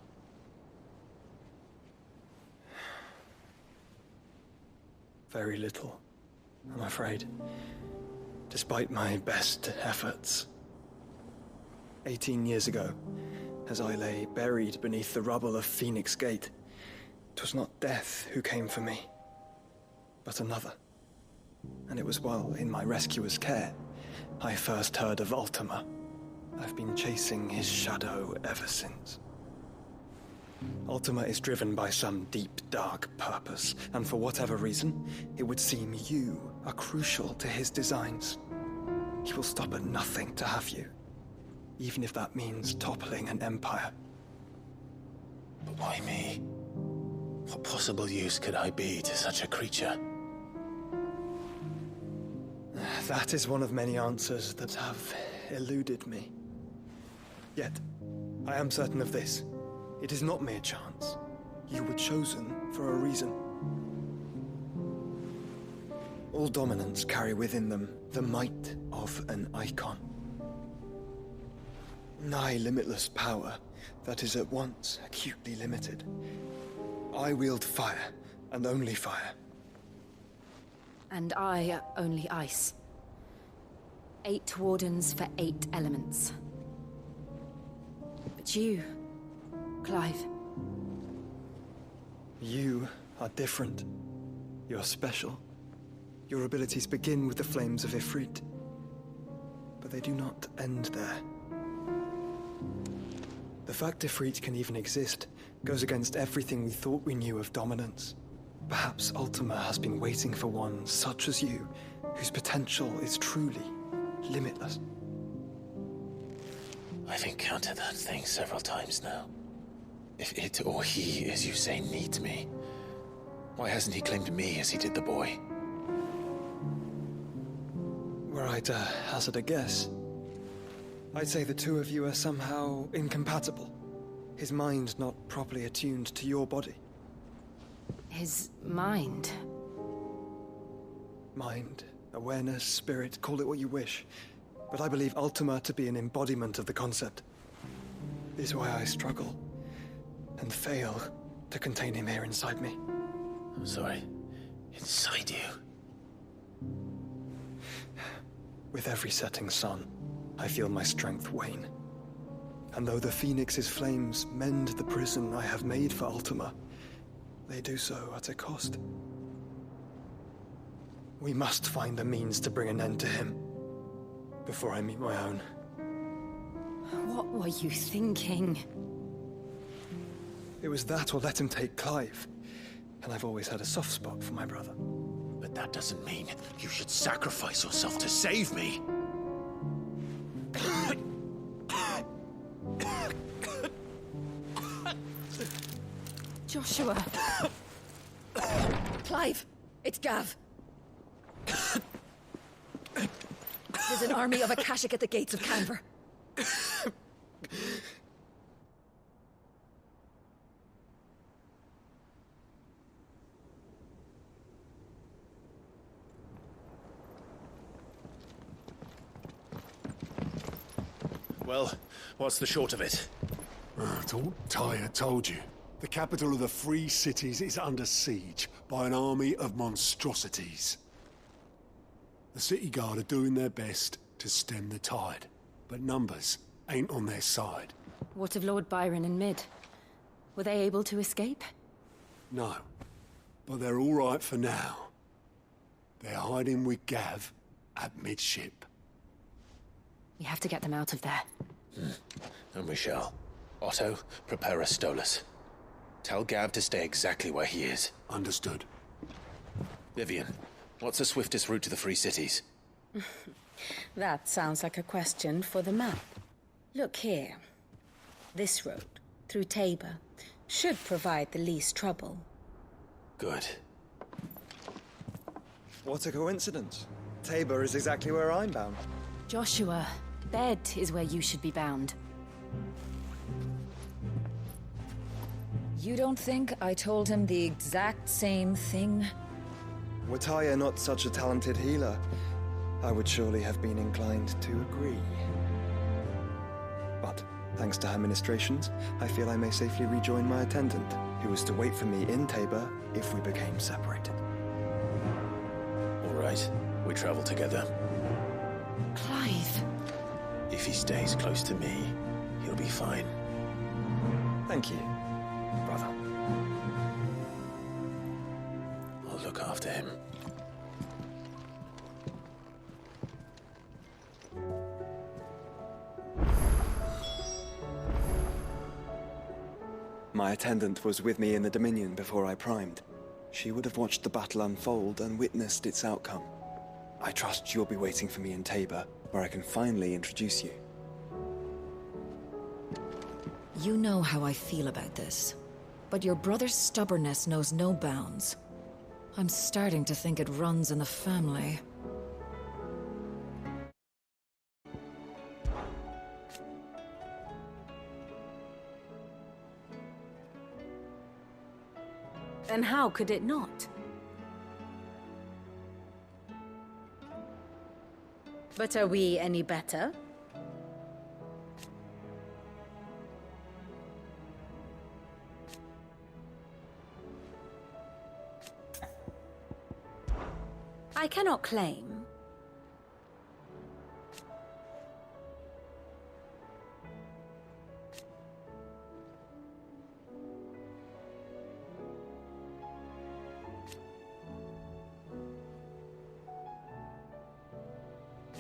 Very little, I'm afraid. Despite my best efforts. 18 years ago, as I lay buried beneath the rubble of Pheonix Gate, 'twas not death who came for me, but another. And it was while in my rescuer's care, I first heard of Ultima. I've been chasing his shadow ever since. Ultima is driven by some deep, dark purpose, and for whatever reason, it would seem you are crucial to his designs. He will stop at nothing to have you, even if that means toppling an empire. But why me? What possible use could I be to such a creature? That is one of many answers that have eluded me. Yet, I am certain of this. It is not mere chance. You were chosen for a reason. All dominants carry within them the might of an icon. Nigh limitless power that is at once acutely limited. I wield fire, and only fire. And I only ice. 8 wardens for 8 elements. But you, Clive. You are different. You're special. Your abilities begin with the flames of Ifrit. But they do not end there. The fact Ifrit can even exist goes against everything we thought we knew of dominance. Perhaps Ultima has been waiting for one such as you, whose potential is truly limitless. I've encountered that thing several times now. If it or he, as you say, needs me, why hasn't he claimed me as he did the boy? Were I to hazard a guess, I'd say the two of you are somehow incompatible. His mind not properly attuned to your body. His mind? Mind, awareness, spirit, call it what you wish. But I believe Ultima to be an embodiment of the concept. This is why I struggle and fail to contain him here inside me. I'm sorry. Inside you? With every setting sun, I feel my strength wane. And though the Pheonix's flames mend the prison I have made for Ultima, they do so at a cost. We must find a means to bring an end to him before I meet my own. What were you thinking? It was that or let him take Clive. And I've always had a soft spot for my brother. But that doesn't mean you should sacrifice yourself to save me. Joshua. Clive, it's Gav. There's an army of Akashic at the gates of Canver. Well, what's the short of it? Thought Tyre told you. The capital of the Free Cities is under siege by an army of monstrosities. The city guard are doing their best to stem the tide, but numbers ain't on their side. What of Lord Byron and Mid? Were they able to escape? No, but they're all right for now. They're hiding with Gav at midship. We have to get them out of there. And we shall. Otto, prepare a Stolas. Tell Gav to stay exactly where he is. Understood. Vivian, what's the swiftest route to the Free Cities? That sounds like a question for the map. Look here. This road, through Tabor, should provide the least trouble. Good. What a coincidence. Tabor is exactly where I'm bound. Joshua, bed is where you should be bound. You don't think I told him the exact same thing? Were Tyre not such a talented healer, I would surely have been inclined to agree. But, thanks to her ministrations, I feel I may safely rejoin my attendant, who was to wait for me in Tabor if we became separated. All right, we travel together. Clive. If he stays close to me, he'll be fine. Thank you, brother. I'll look after him. My attendant was with me in the Dominion before I primed. She would have watched the battle unfold and witnessed its outcome. I trust you'll be waiting for me in Tabor, where I can finally introduce you. You know how I feel about this, but your brother's stubbornness knows no bounds. I'm starting to think it runs in the family. And how could it not? But are we any better? I cannot claim.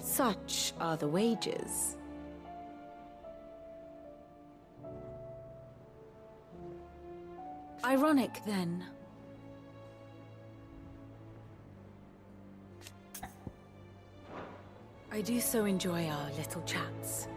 Such are the wages. Ironic, then. I do so enjoy our little chats.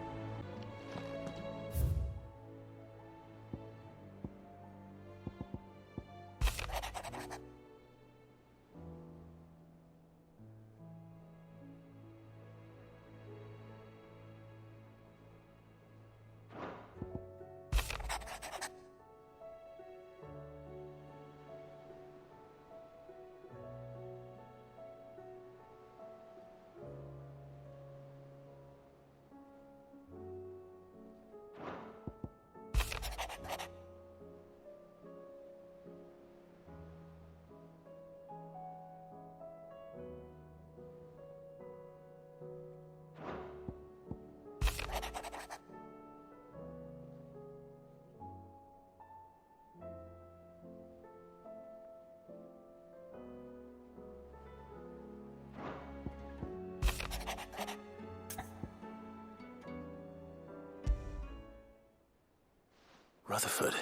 Rutherford.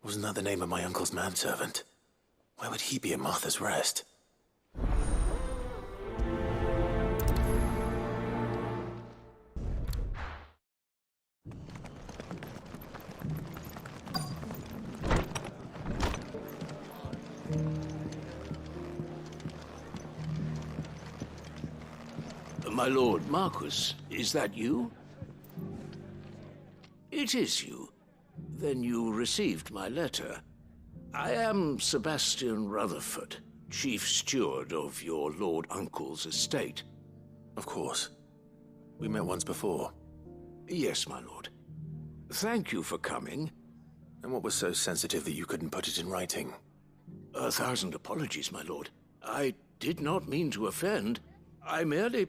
Wasn't that the name of my uncle's manservant? Why would he be at Martha's Rest? My lord Marquis, is that you? It is you. Then you received my letter. I am Sebastian Rutherford, chief steward of your lord uncle's estate. Of course. We met once before. Yes, my lord. Thank you for coming. And what was so sensitive that you couldn't put it in writing? 1,000 apologies, my lord. I did not mean to offend. I merely...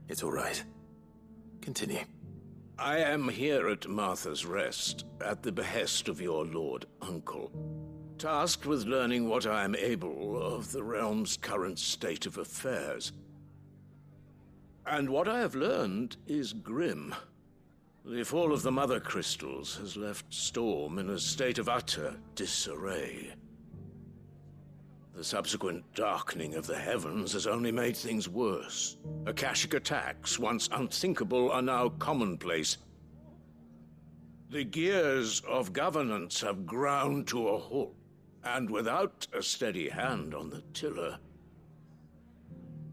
It's all right. Continue. I am here at Martha's Rest, at the behest of your lord uncle, tasked with learning what I am able of the realm's current state of affairs. And what I have learned is grim. The fall of the Mother Crystals has left Storm in a state of utter disarray. The subsequent darkening of the heavens has only made things worse. Akashic attacks, once unthinkable, are now commonplace. The gears of governance have ground to a halt, and without a steady hand on the tiller,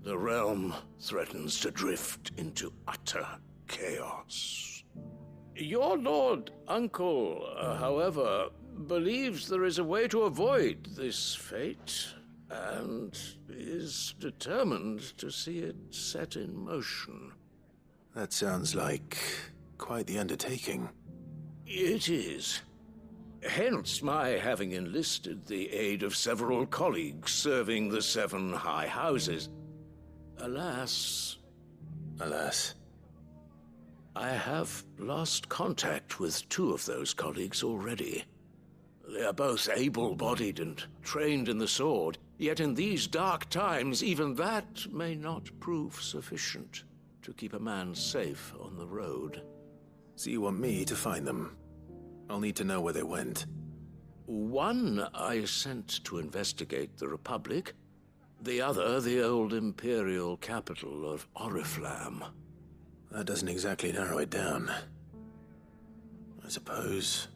the realm threatens to drift into utter chaos. Your lord uncle, however, believes there is a way to avoid this fate, and is determined to see it set in motion. That sounds like quite the undertaking. It is. Hence my having enlisted the aid of several colleagues serving the 7 high houses. Alas... Alas? I have lost contact with 2 of those colleagues already. They are both able-bodied and trained in the sword, yet in these dark times, even that may not prove sufficient to keep a man safe on the road. So you want me to find them? I'll need to know where they went. One I sent to investigate the Republic, the other the old Imperial capital of Oriflamme. That doesn't exactly narrow it down. I suppose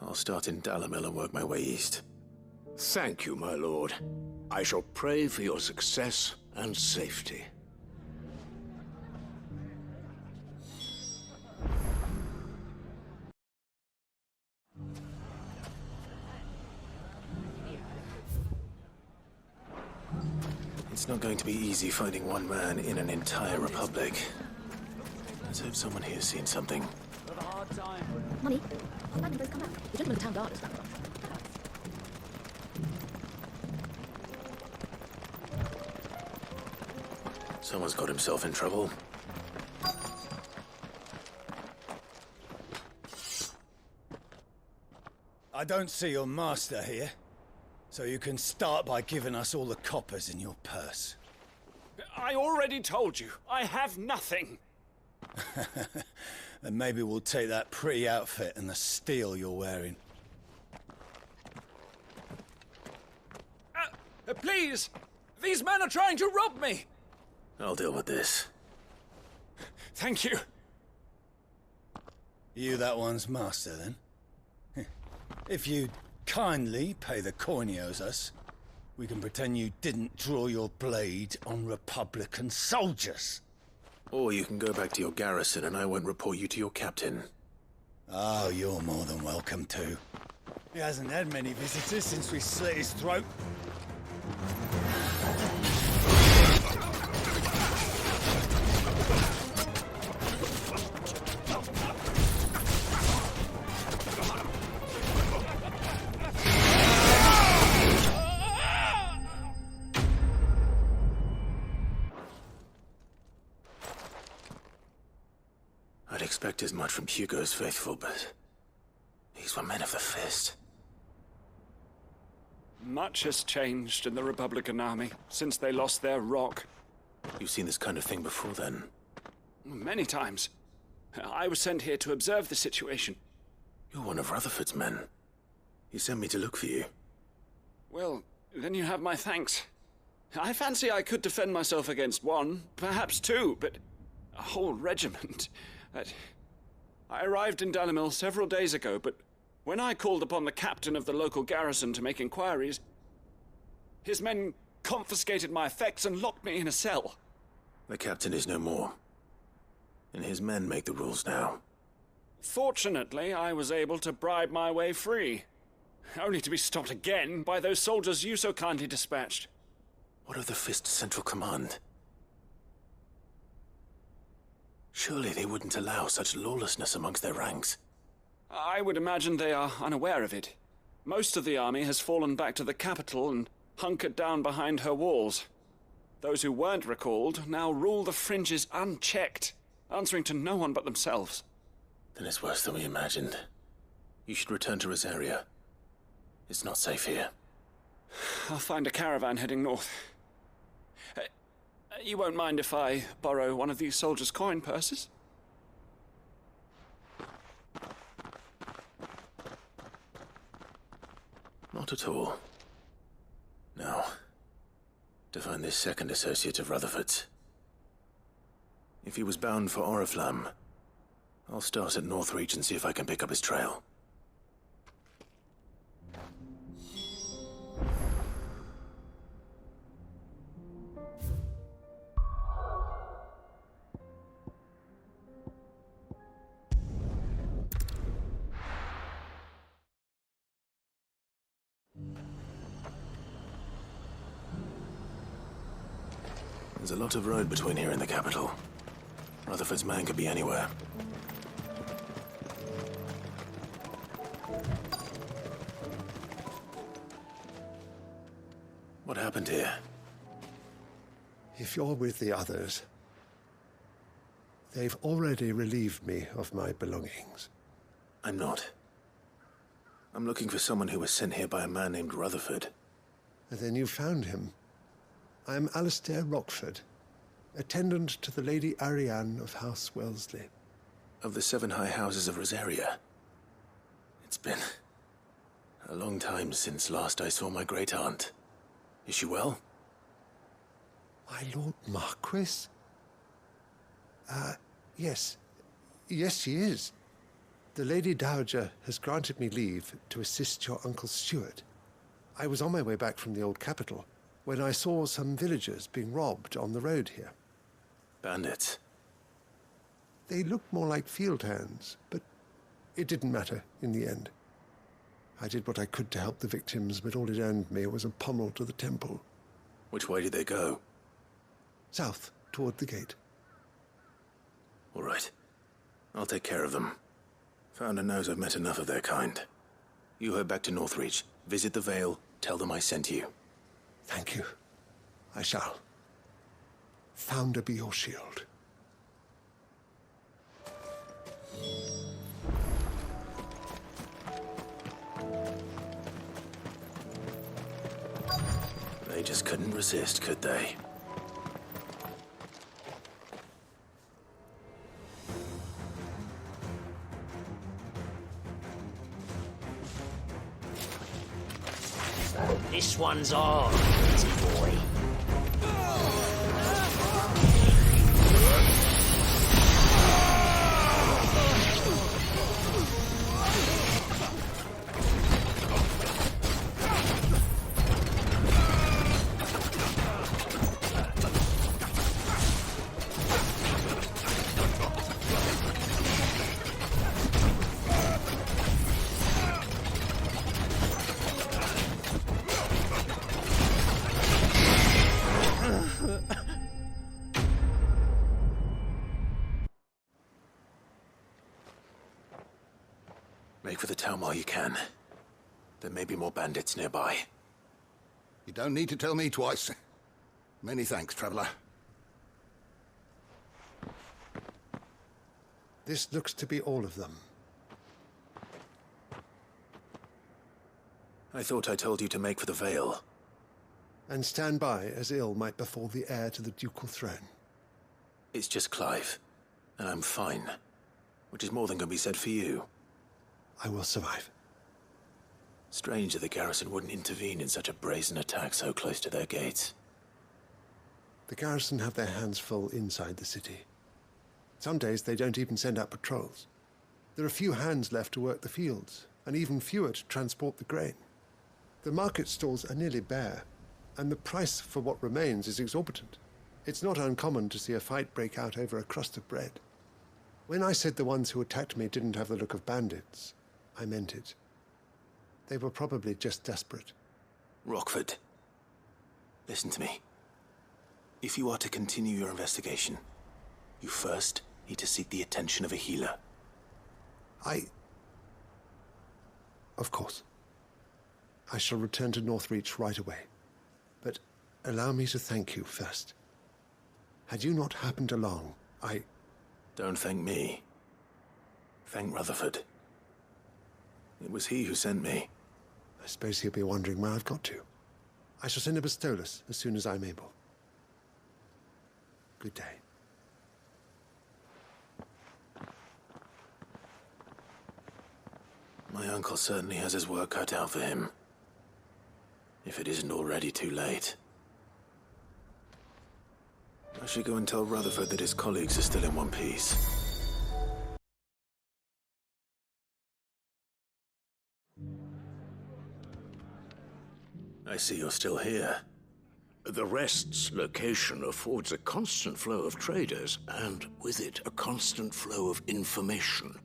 I'll start in Dalimil and work my way east. Thank you, my lord. I shall pray for your success and safety. not going to be easy finding one man in an entire republic. Let's hope someone here's seen something. Money. Come back, come back. The gentleman of the town guard is back. Someone's got himself in trouble. I don't see your master here, so you can start by giving us all the coppers in your purse. I already told you, I have nothing. Then maybe we'll take that pretty outfit and the steel you're wearing. Please! These men are trying to rob me! I'll deal with this. Thank you. You that one's master, then? If you'd kindly pay the coin he owes us, we can pretend you didn't draw your blade on Republican soldiers. Or you can go back to your garrison and I won't report you to your captain. Oh, you're more than welcome to. He hasn't had many visitors since we slit his throat. I'd expect as much from Hugo's faithful, but these were men of the fist. Much has changed in the Republican army since they lost their rock. You've seen this kind of thing before, then? Many times. I was sent here to observe the situation. You're one of Rutherford's men. He sent me to look for you. Well, then you have my thanks. I fancy I could defend myself against one, perhaps two, but a whole regiment... I arrived in Dalimil several days ago, but when I called upon the captain of the local garrison to make inquiries, his men confiscated my effects and locked me in a cell. The captain is no more, and his men make the rules now. Fortunately, I was able to bribe my way free, only to be stopped again by those soldiers you so kindly dispatched. What of the Fist's Central Command? Surely they wouldn't allow such lawlessness amongst their ranks. I would imagine they are unaware of it. Most of the army has fallen back to the capital and hunkered down behind her walls. Those who weren't recalled now rule the fringes unchecked, answering to no one but themselves. Then it's worse than we imagined. You should return to Rosaria. It's not safe here. I'll find a caravan heading north. You won't mind if I borrow one of these soldiers' coin purses? Not at all. Now, to find this second associate of Rutherford's. If he was bound for Oriflamme, I'll start at Northreach and see if I can pick up his trail. There's a lot of road between here and the capital. Rutherford's man could be anywhere. What happened here? If you're with the others, they've already relieved me of my belongings. I'm not. I'm looking for someone who was sent here by a man named Rutherford. And then you found him. I'm Alistair Rockford, attendant to the Lady Ariane of House Wellesley. Of the 7 high houses of Rosaria. It's been a long time since last I saw my great-aunt. Is she well? My Lord Marquis? Yes. Yes, she is. The Lady Dowager has granted me leave to assist your Uncle Stuart. I was on my way back from the old capital when I saw some villagers being robbed on the road here. Bandits? They looked more like field hands, but it didn't matter in the end. I did what I could to help the victims, but all it earned me was a pommel to the temple. Which way did they go? South, toward the gate. All right. I'll take care of them. Founder knows I've met enough of their kind. You head back to Northreach, visit the Vale, tell them I sent you. Thank you. I shall. Founder be your shield. They just couldn't resist, could they? This one's ours, easy boy. Make for the town while you can. There may be more bandits nearby. You don't need to tell me twice. Many thanks, traveler. This looks to be all of them. I thought I told you to make for the Vale. And stand by as ill might befall the heir to the ducal throne. It's just Clive, and I'm fine. Which is more than can be said for you. I will survive. Strange that the garrison wouldn't intervene in such a brazen attack so close to their gates. The garrison have their hands full inside the city. Some days they don't even send out patrols. There are few hands left to work the fields, and even fewer to transport the grain. The market stalls are nearly bare, and the price for what remains is exorbitant. It's not uncommon to see a fight break out over a crust of bread. When I said the ones who attacked me didn't have the look of bandits, I meant it. They were probably just desperate. Rockford, listen to me. If you are to continue your investigation, you first need to seek the attention of a healer. Of course. I shall return to Northreach right away. But allow me to thank you first. Had you not happened along, Don't thank me. Thank Rutherford. It was he who sent me. I suppose he'll be wondering where I've got to. I shall send a Bistolus as soon as I'm able. Good day. My uncle certainly has his work cut out for him. If it isn't already too late. I should go and tell Rutherford that his colleagues are still in one piece. I see you're still here. The Rest's location affords a constant flow of traders, and with it, a constant flow of information.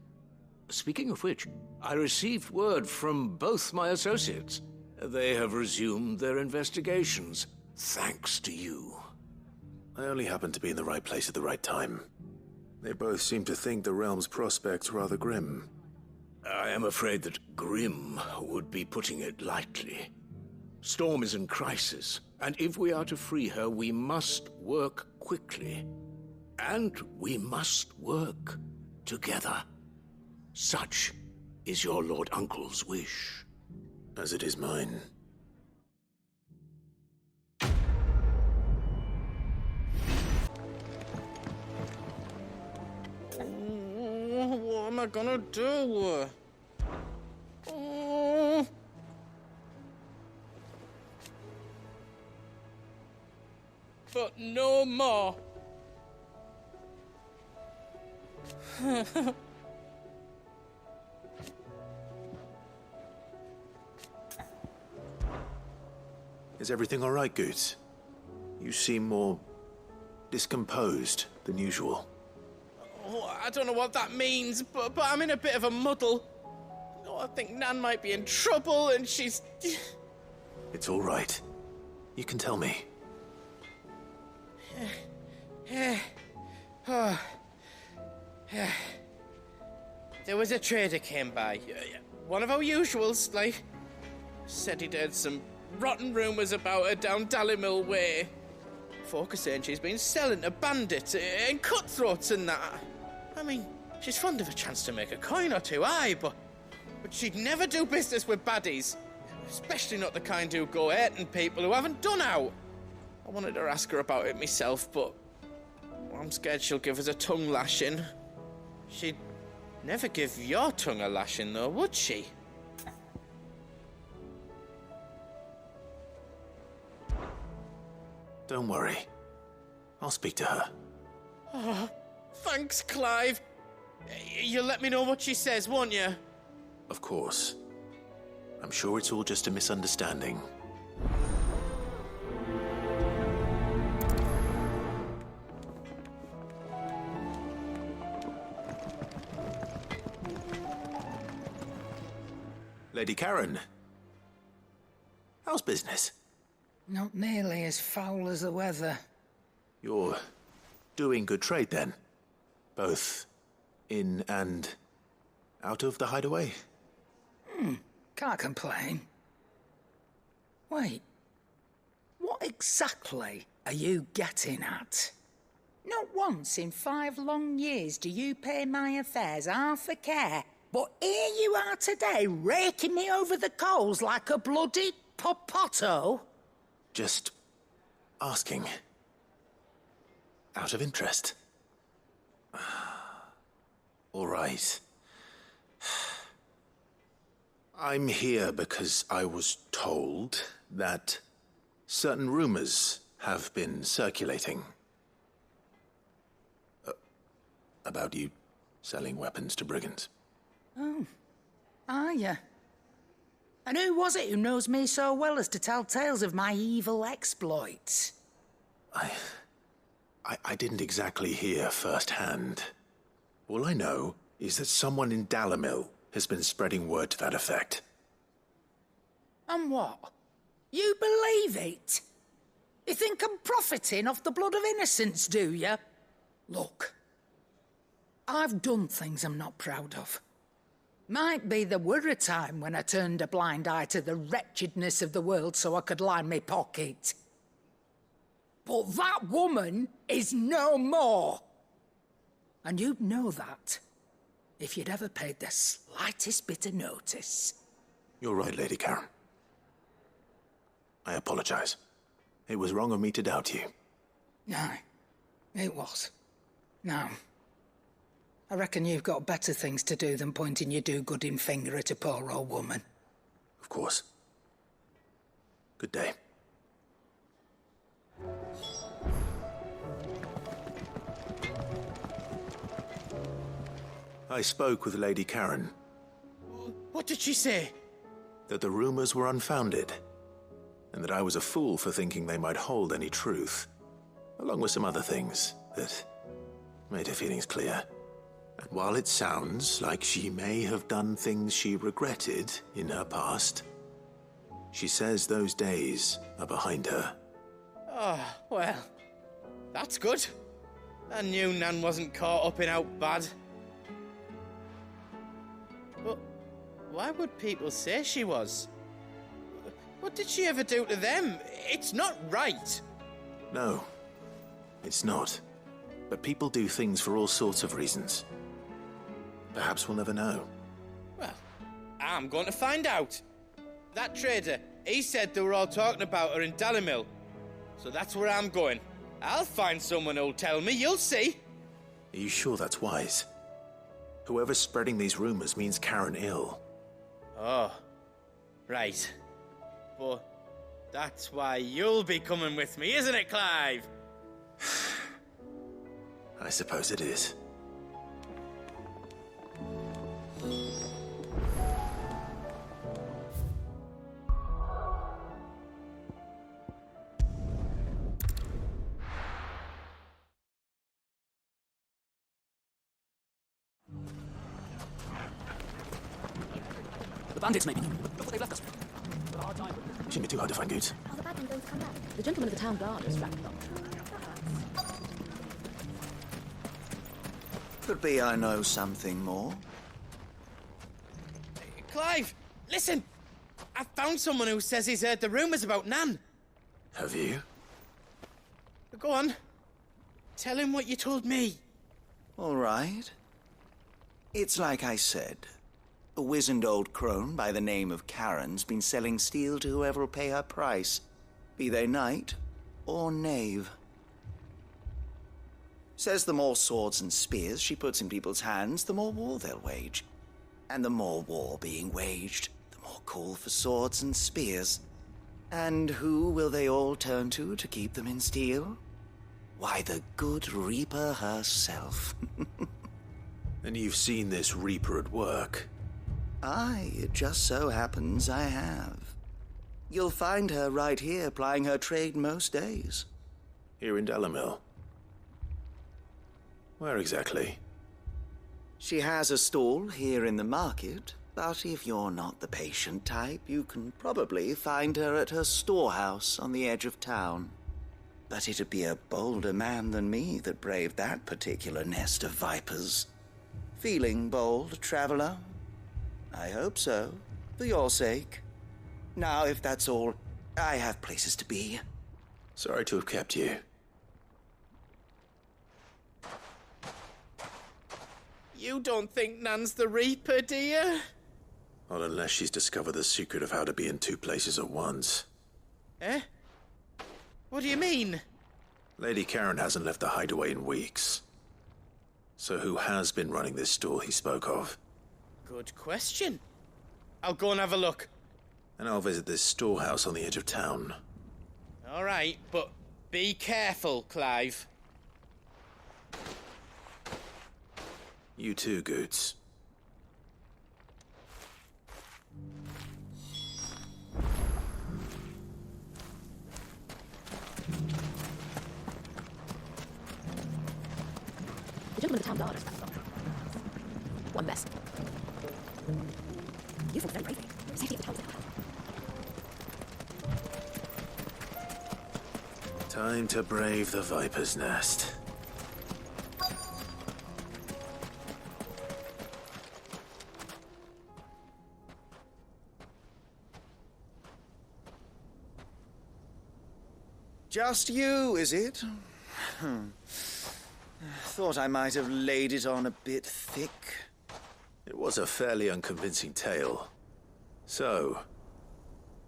Speaking of which, I received word from both my associates. They have resumed their investigations, thanks to you. I only happened to be in the right place at the right time. They both seem to think the realm's prospects rather grim. I am afraid that grim would be putting it lightly. Storm is in crisis, and if we are to free her, we must work quickly. And we must work together. Such is your Lord Uncle's wish. As it is mine. What am I gonna do? But no more. Is everything all right, Goots? You seem more discomposed than usual. Oh, I don't know what that means, but I'm in a bit of a muddle. Oh, I think Nan might be in trouble, and she's... It's all right. You can tell me. There was a trader came by. One of our usuals, like. Said he'd heard some rotten rumours about her down Dallimil Way. Folk are saying she's been selling to bandits and cutthroats and that. I mean, she's fond of a chance to make a coin or two, aye, but she'd never do business with baddies. Especially not the kind who go hurting people who haven't done out. I wanted to ask her about it myself, but I'm scared she'll give us a tongue lashing. She'd never give your tongue a lashing, though, would she? Don't worry. I'll speak to her. Oh, thanks, Clive. You'll let me know what she says, won't you? Of course. I'm sure it's all just a misunderstanding. Lady Karen. How's business? Not nearly as foul as the weather. You're doing good trade, then? Both in and out of the hideaway? Can't complain. Wait. What exactly are you getting at? Not once in 5 long years do you pay my affairs half a care, but here you are today, raking me over the coals like a bloody popoto? Just asking. Out of interest. All right. I'm here because I was told that certain rumors have been circulating. About you selling weapons to brigands. Oh, are you? And who was it who knows me so well as to tell tales of my evil exploits? I didn't exactly hear firsthand. All I know is that someone in Dallimil has been spreading word to that effect. And what? You believe it? You think I'm profiting off the blood of innocents, do you? Look, I've done things I'm not proud of. Might be there were a time when I turned a blind eye to the wretchedness of the world so I could line my pocket. But that woman is no more. And you'd know that if you'd ever paid the slightest bit of notice. You're right, Lady Karen. I apologize. It was wrong of me to doubt you. Aye, it was. Now, I reckon you've got better things to do than pointing your do-gooding finger at a poor old woman. Of course. Good day. I spoke with Lady Karen. What did she say? That the rumors were unfounded, and that I was a fool for thinking they might hold any truth, along with some other things that made her feelings clear. And while it sounds like she may have done things she regretted in her past, she says those days are behind her. Oh, well, that's good. I knew Nan wasn't caught up in out bad. But why would people say she was? What did she ever do to them? It's not right. No, it's not. But people do things for all sorts of reasons. Perhaps we'll never know. Well, I'm going to find out. That trader, he said they were all talking about her in Dallimil. So that's where I'm going. I'll find someone who'll tell me, you'll see. Are you sure that's wise? Whoever's spreading these rumors means Karen ill. Oh, right. But that's why you'll be coming with me, isn't it, Clive? I suppose it is. The bandits, maybe. Look what they've left us. Shouldn't be too hard to find goods. Are the bad men going to come back? The gentlemen of the town guard are strapped up. Could be I know something more. Clive, listen! I found someone who says he's heard the rumors about Nan. Have you? Go on. Tell him what you told me. All right. It's like I said. A wizened old crone by the name of Karen's been selling steel to whoever'll pay her price, be they knight or knave. Says the more swords and spears she puts in people's hands, the more war they'll wage. And the more war being waged, the more call for swords and spears. And who will they all turn to keep them in steel? Why, the good Reaper herself. And you've seen this Reaper at work? Aye, it just so happens I have. You'll find her right here plying her trade most days. Here in Dalimil? Where exactly? She has a stall here in the market, but if you're not the patient type, you can probably find her at her storehouse on the edge of town. But it'd be a bolder man than me that braved that particular nest of vipers. Feeling bold, traveler? I hope so, for your sake. Now, if that's all, I have places to be. Sorry to have kept you. You don't think Nan's the Reaper, do you? Not unless she's discovered the secret of how to be in two places at once. Eh? What do you mean? Lady Karen hasn't left the hideaway in weeks. So who has been running this stall he spoke of? Good question. I'll go and have a look. And I'll visit this storehouse on the edge of town. All right, but be careful, Clive. You too, Goots. The gentleman of the town guard is back. One mess. You fought very bravely. Safety of the town is now. Time to brave the Viper's Nest. Just you, is it? Thought I might have laid it on a bit thick. It was a fairly unconvincing tale. So,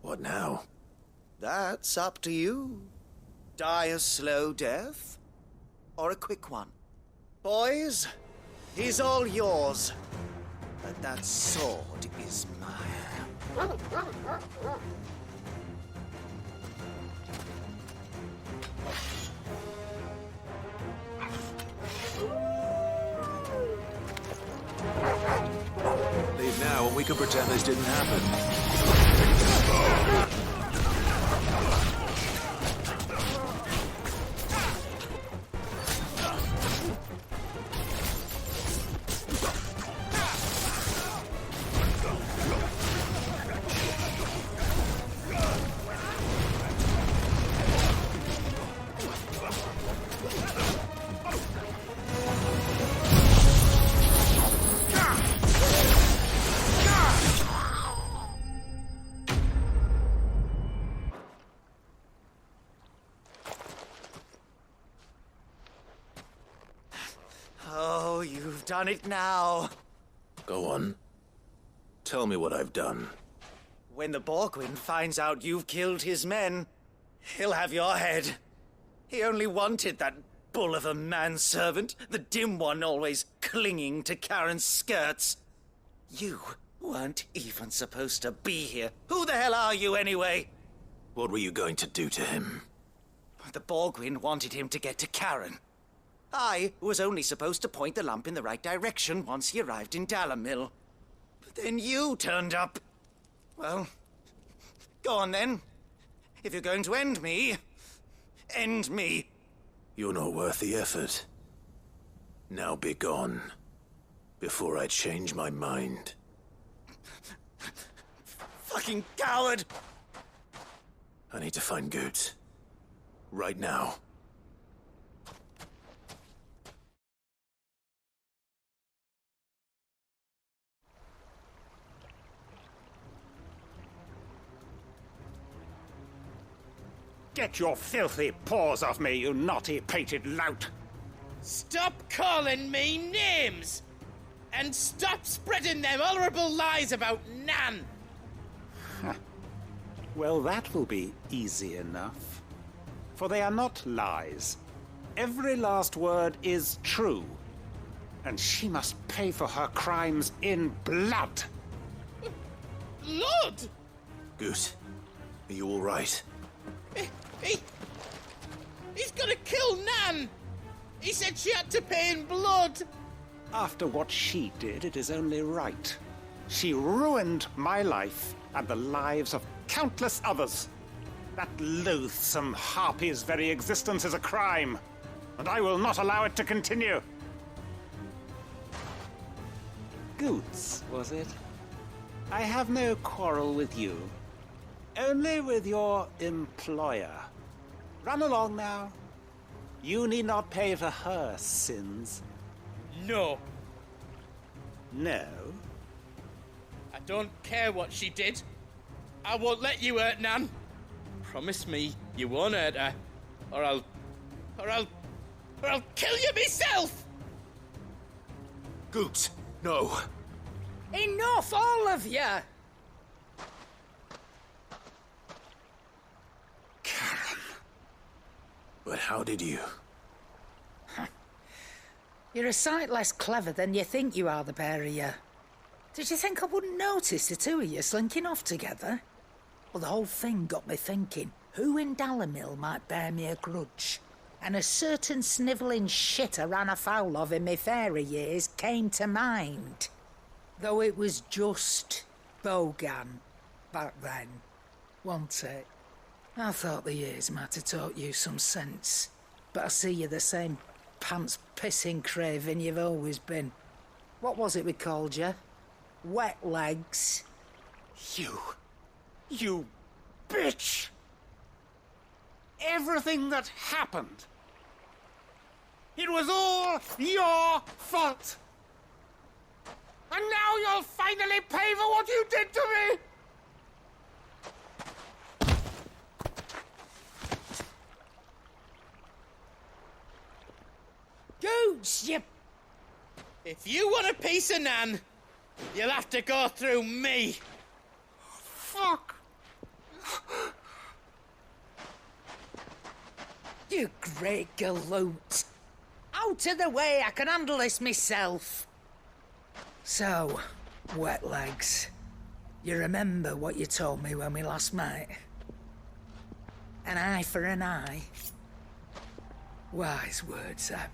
what now? That's up to you. Die a slow death, or a quick one. Boys, he's all yours. But that sword is mine. Leave now and we can pretend this didn't happen. Oh, you've done it now. Go on. Tell me what I've done. When the Borgwyn finds out you've killed his men, he'll have your head. He only wanted that bull of a manservant, the dim one always clinging to Karen's skirts. You weren't even supposed to be here. Who the hell are you anyway? What were you going to do to him? The Borgwyn wanted him to get to Karen. I was only supposed to point the lamp in the right direction once he arrived in Dalimil. But then you turned up. Well, go on then. If you're going to end me, end me. You're not worth the effort. Now be gone, before I change my mind. Fucking coward! I need to find Goots. Right now. Get your filthy paws off me, you naughty-pated lout! Stop calling me names! And stop spreading them horrible lies about Nan! Well, that will be easy enough. For they are not lies. Every last word is true. And she must pay for her crimes in blood. Blood? Goose, are you all right? He's gonna kill Nan! He said she had to pay in blood! After what she did, it is only right. She ruined my life and the lives of countless others. That loathsome harpy's very existence is a crime, and I will not allow it to continue. Goots, was it? I have no quarrel with you. Only with your employer. Run along now. You need not pay for her sins. No. No? I don't care what she did. I won't let you hurt Nan. Promise me you won't hurt her, or I'll kill you myself! Goot, no. Enough, all of you! Karen. But how did you? You're a sight less clever than you think you are, the pair of you. Did you think I wouldn't notice the two of you slinking off together? Well, the whole thing got me thinking, who in Dalimil might bear me a grudge? And a certain snivelling shit I ran afoul of in my fairy years came to mind. Though it was just Bogan back then, wasn't it? I thought the years might have taught you some sense, but I see you're the same pants-pissing craven you've always been. What was it we called you? Wet legs? You bitch! Everything that happened, it was all your fault! And now you'll finally pay for what you did to me! Gooch, you... If you want a piece of Nan, you'll have to go through me. Fuck! You great galoot. Out of the way, I can handle this myself. So, wet legs, you remember what you told me when we last met? An eye for an eye. Wise words, Sam.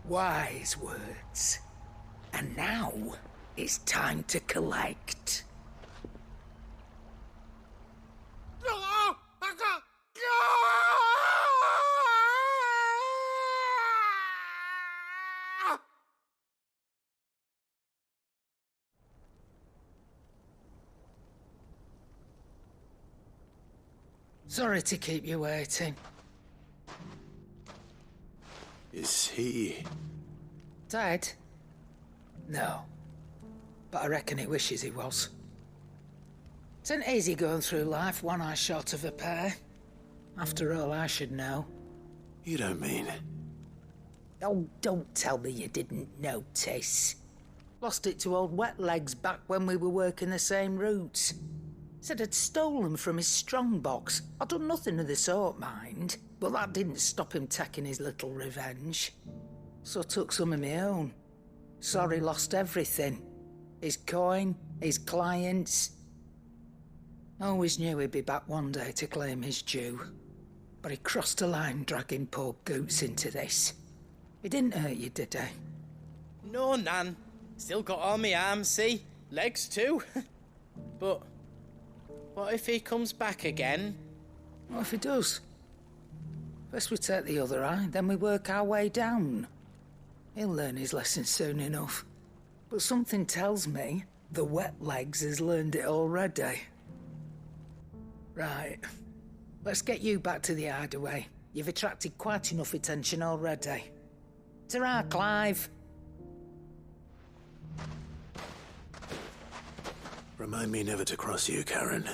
Wise words. And now, it's time to collect. Sorry to keep you waiting. Is he... Dead? No. But I reckon he wishes he was. It ain't easy going through life one eye short of a pair. After all, I should know. You don't mean... Oh, don't tell me you didn't notice. Lost it to old Wet Legs back when we were working the same routes. Said I'd stolen from his strongbox. I'd done nothing of the sort, mind. But that didn't stop him taking his little revenge. So I took some of my own. Sorry, lost everything. His coin, his clients. Always knew he'd be back one day to claim his due. But he crossed a line dragging poor Goots into this. He didn't hurt you, did he? No, Nan. Still got all my arms, see? Legs too. But what if he comes back again? What if he does? First we take the other eye, then we work our way down. He'll learn his lesson soon enough. But something tells me the Wet Legs has learned it already. Right. Let's get you back to the hideaway. You've attracted quite enough attention already. Ta-ra, Clive. Remind me never to cross you, Karen.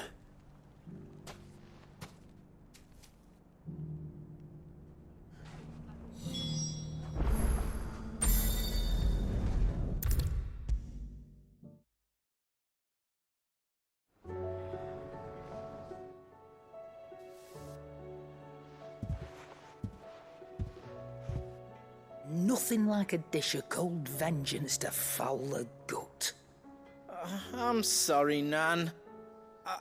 nothing like a dish of cold vengeance to foul the gut. I'm sorry, Nan.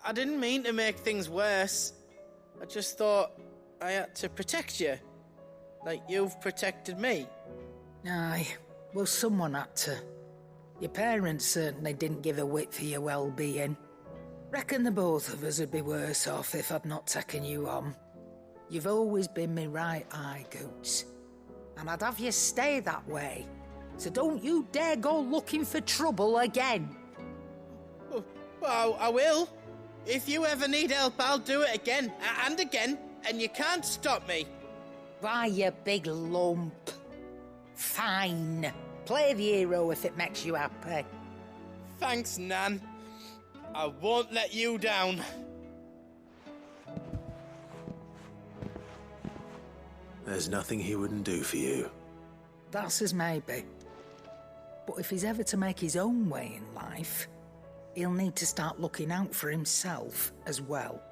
I didn't mean to make things worse. I just thought I had to protect you. Like you've protected me. Aye, well, someone had to. Your parents certainly didn't give a whit for your well-being. Reckon the both of us would be worse off if I'd not taken you on. You've always been me right eye, Goots. And I'd have you stay that way. So don't you dare go looking for trouble again. Well, I will. If you ever need help, I'll do it again and again, and you can't stop me. Why, you big lump. Fine. Play the hero if it makes you happy. Thanks, Nan. I won't let you down. There's nothing he wouldn't do for you. That's as maybe. But if he's ever to make his own way in life, he'll need to start looking out for himself as well.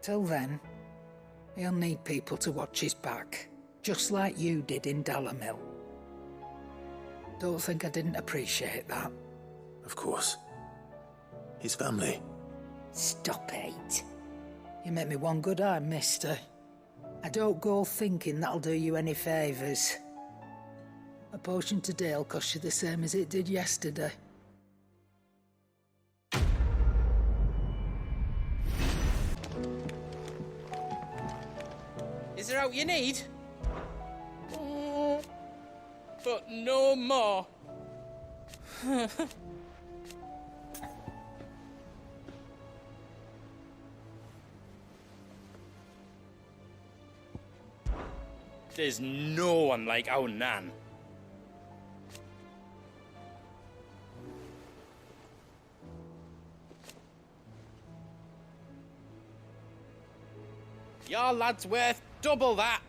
Till then, he'll need people to watch his back, just like you did in Dalimil. Don't think I didn't appreciate that. Of course. His family. Stop it. You make me one good eye, mister. I don't go thinking that'll do you any favours. A potion today'll cost you the same as it did yesterday. Is there out you need? But no more. There's no one like our Nan. Your lad's worth double that.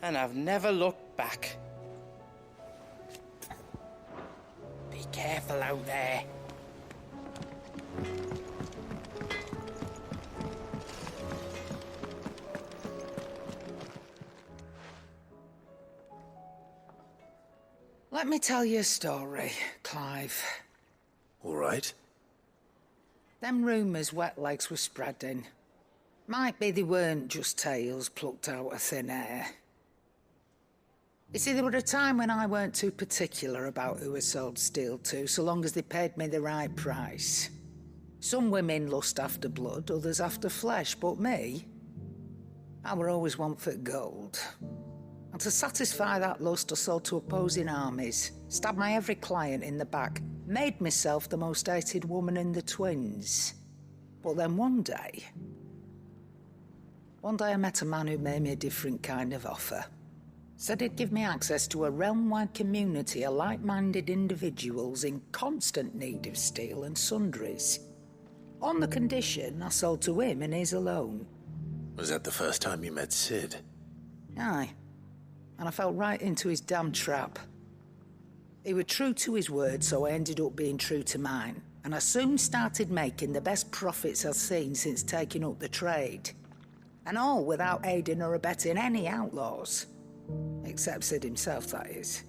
And I've never looked back. Be careful out there. Let me tell you a story, Clive. All right. Them rumours wet legs were spreading. Might be they weren't just tales plucked out of thin air. You see, there were a time when I weren't too particular about who I sold steel to, so long as they paid me the right price. Some women lust after blood, others after flesh, but me, I were always one for gold. And to satisfy that lust, I sold to opposing armies, stabbed my every client in the back, made myself the most hated woman in the twins. But then one day I met a man who made me a different kind of offer. Said he'd give me access to a realm-wide community of like-minded individuals in constant need of steel and sundries. On the condition I sold to him and his alone. Was that the first time you met Sid? Aye. And I fell right into his damn trap. He was true to his word, so I ended up being true to mine. And I soon started making the best profits I've seen since taking up the trade. And all without aiding or abetting any outlaws. Except Sid himself, that is.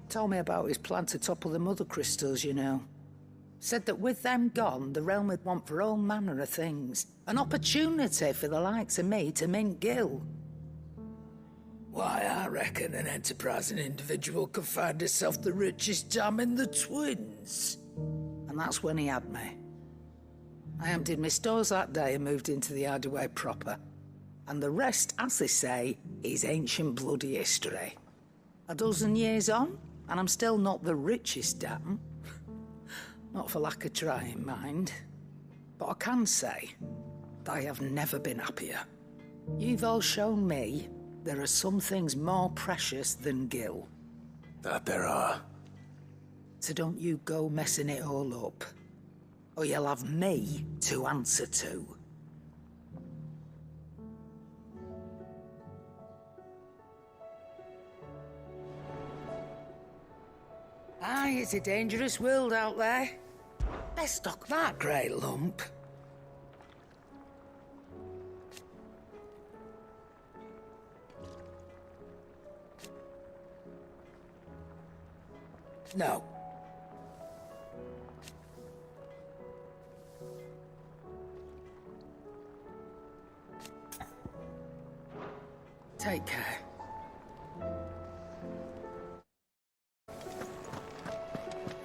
Told me about his plan to topple the mother crystals, you know. Said that with them gone, the realm would want for all manner of things. An opportunity for the likes of me to mint gil. Why, I reckon an enterprising individual could find himself the richest dam in the twins. And that's when he had me. I emptied my stores that day and moved into the hideaway proper. And the rest, as they say, is ancient bloody history. A dozen years on, and I'm still not the richest dam. Not for lack of trying, mind. But I can say that I have never been happier. You've all shown me there are some things more precious than gil. That there are. So don't you go messing it all up, or you'll have me to answer to. Aye, it's a dangerous world out there. Best stock that, great lump. No. Take care.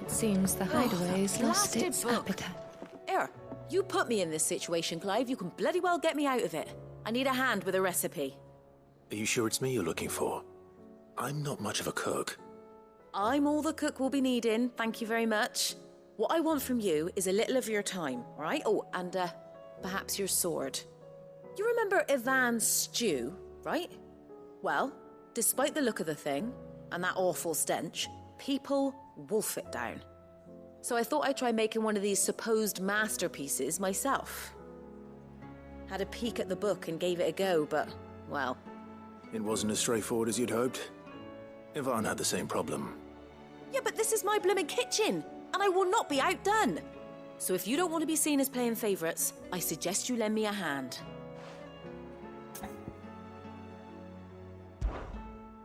It seems the hideaway's lost blasted its book. appetite. Here, you put me in this situation, Clive. You can bloody well get me out of it. I need a hand with a recipe. Are you sure it's me you're looking for? I'm not much of a cook. I'm all the cook will be needing, thank you very much. What I want from you is a little of your time, all right? Oh, and perhaps your sword. You remember Ivan's stew, right? Well, despite the look of the thing, and that awful stench, people wolf it down. So I thought I'd try making one of these supposed masterpieces myself. Had a peek at the book and gave it a go, but, well... It wasn't as straightforward as you'd hoped. Ivan had the same problem. Yeah, but this is my blimmin' kitchen, and I will not be outdone. So if you don't want to be seen as playing favourites, I suggest you lend me a hand.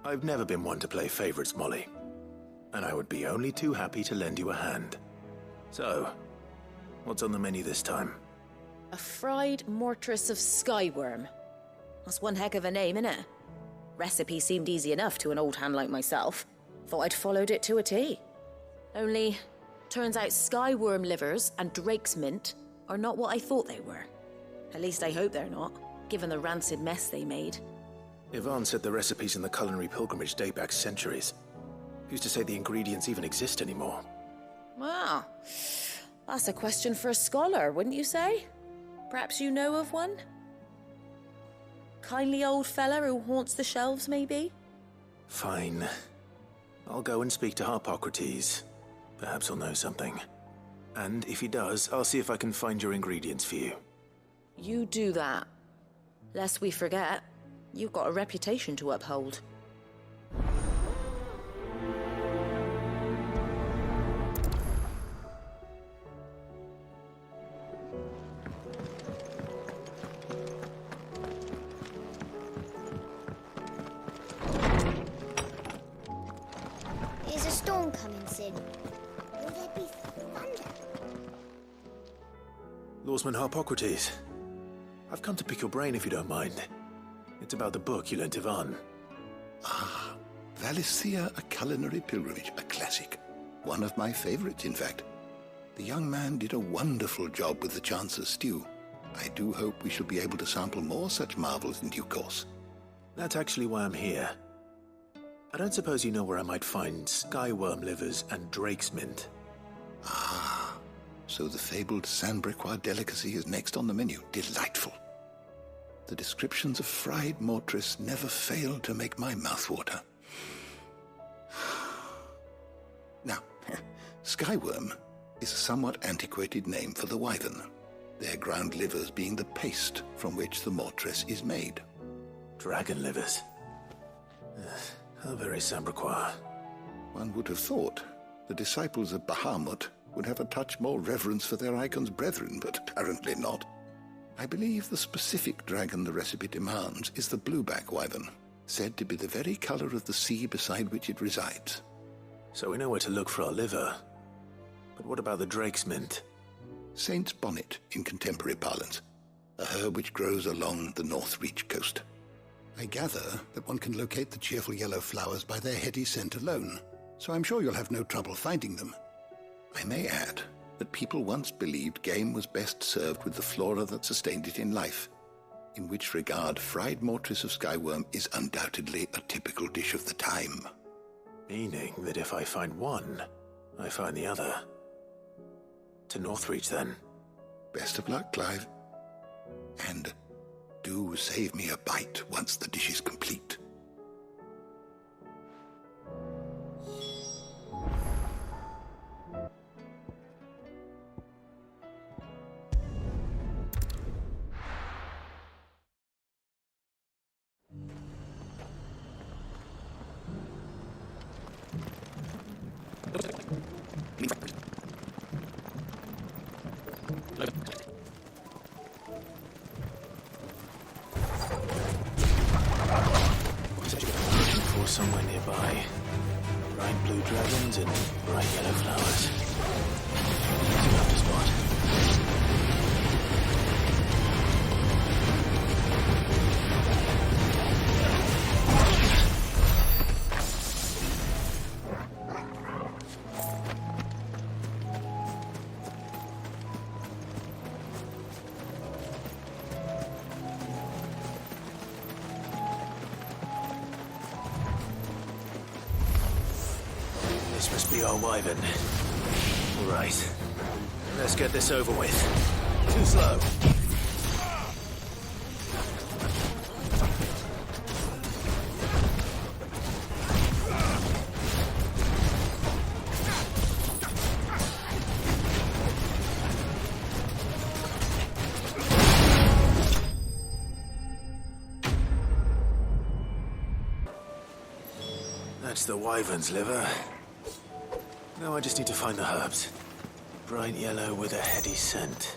I've never been one to play favourites, Molly. And I would be only too happy to lend you a hand. So, what's on the menu this time? A fried mortress of skyworm. That's one heck of a name, innit? Recipe seemed easy enough to an old hand like myself. Thought I'd followed it to a T. Only, turns out skyworm livers and drake's mint are not what I thought they were. At least I hope they're not, given the rancid mess they made. Ivan said the recipes in the culinary pilgrimage date back centuries. Who's to say the ingredients even exist anymore? Well, that's a question for a scholar, wouldn't you say? Perhaps you know of one? Kindly old fella who haunts the shelves, maybe? Fine. I'll go and speak to Harpocrates. Perhaps he'll know something. And if he does, I'll see if I can find your ingredients for you. You do that. Lest we forget, you've got a reputation to uphold. Is a storm coming soon? Will there be thunder? Lawsman Harpocrates. I've come to pick your brain if you don't mind. It's about the book you lent Ivan. Ah, Valisthea, a culinary pilgrimage, a classic. One of my favorites, in fact. The young man did a wonderful job with the Chance's stew. I do hope we shall be able to sample more such marvels in due course. That's actually why I'm here. I don't suppose you know where I might find skyworm livers and drake's mint. Ah, so the fabled Sandbrequois delicacy is next on the menu. Delightful. The descriptions of fried mortress never fail to make my mouth water. Now, skyworm is a somewhat antiquated name for the wyvern, their ground livers being the paste from which the mortress is made. Dragon livers. How very Sandbrequois. One would have thought the disciples of Bahamut would have a touch more reverence for their icon's brethren, but apparently not. I believe the specific dragon the recipe demands is the blueback wyvern, said to be the very color of the sea beside which it resides. So we know where to look for our liver. But what about the drake's mint? Saint's bonnet in contemporary parlance, a herb which grows along the North Reach coast. I gather that one can locate the cheerful yellow flowers by their heady scent alone, so I'm sure you'll have no trouble finding them. I may add that people once believed game was best served with the flora that sustained it in life, in which regard fried mortress of skyworm is undoubtedly a typical dish of the time. Meaning that if I find one, I find the other. To Northreach, then. Best of luck, Clive. And do save me a bite once the dish is complete. Somewhere nearby. Right blue dragons and bright yellow flowers. Easy enough to spot. This must be our wyvern. All right. Let's get this over with. Too slow. That's the wyvern's liver. Now I just need to find the herbs. Bright yellow with a heady scent.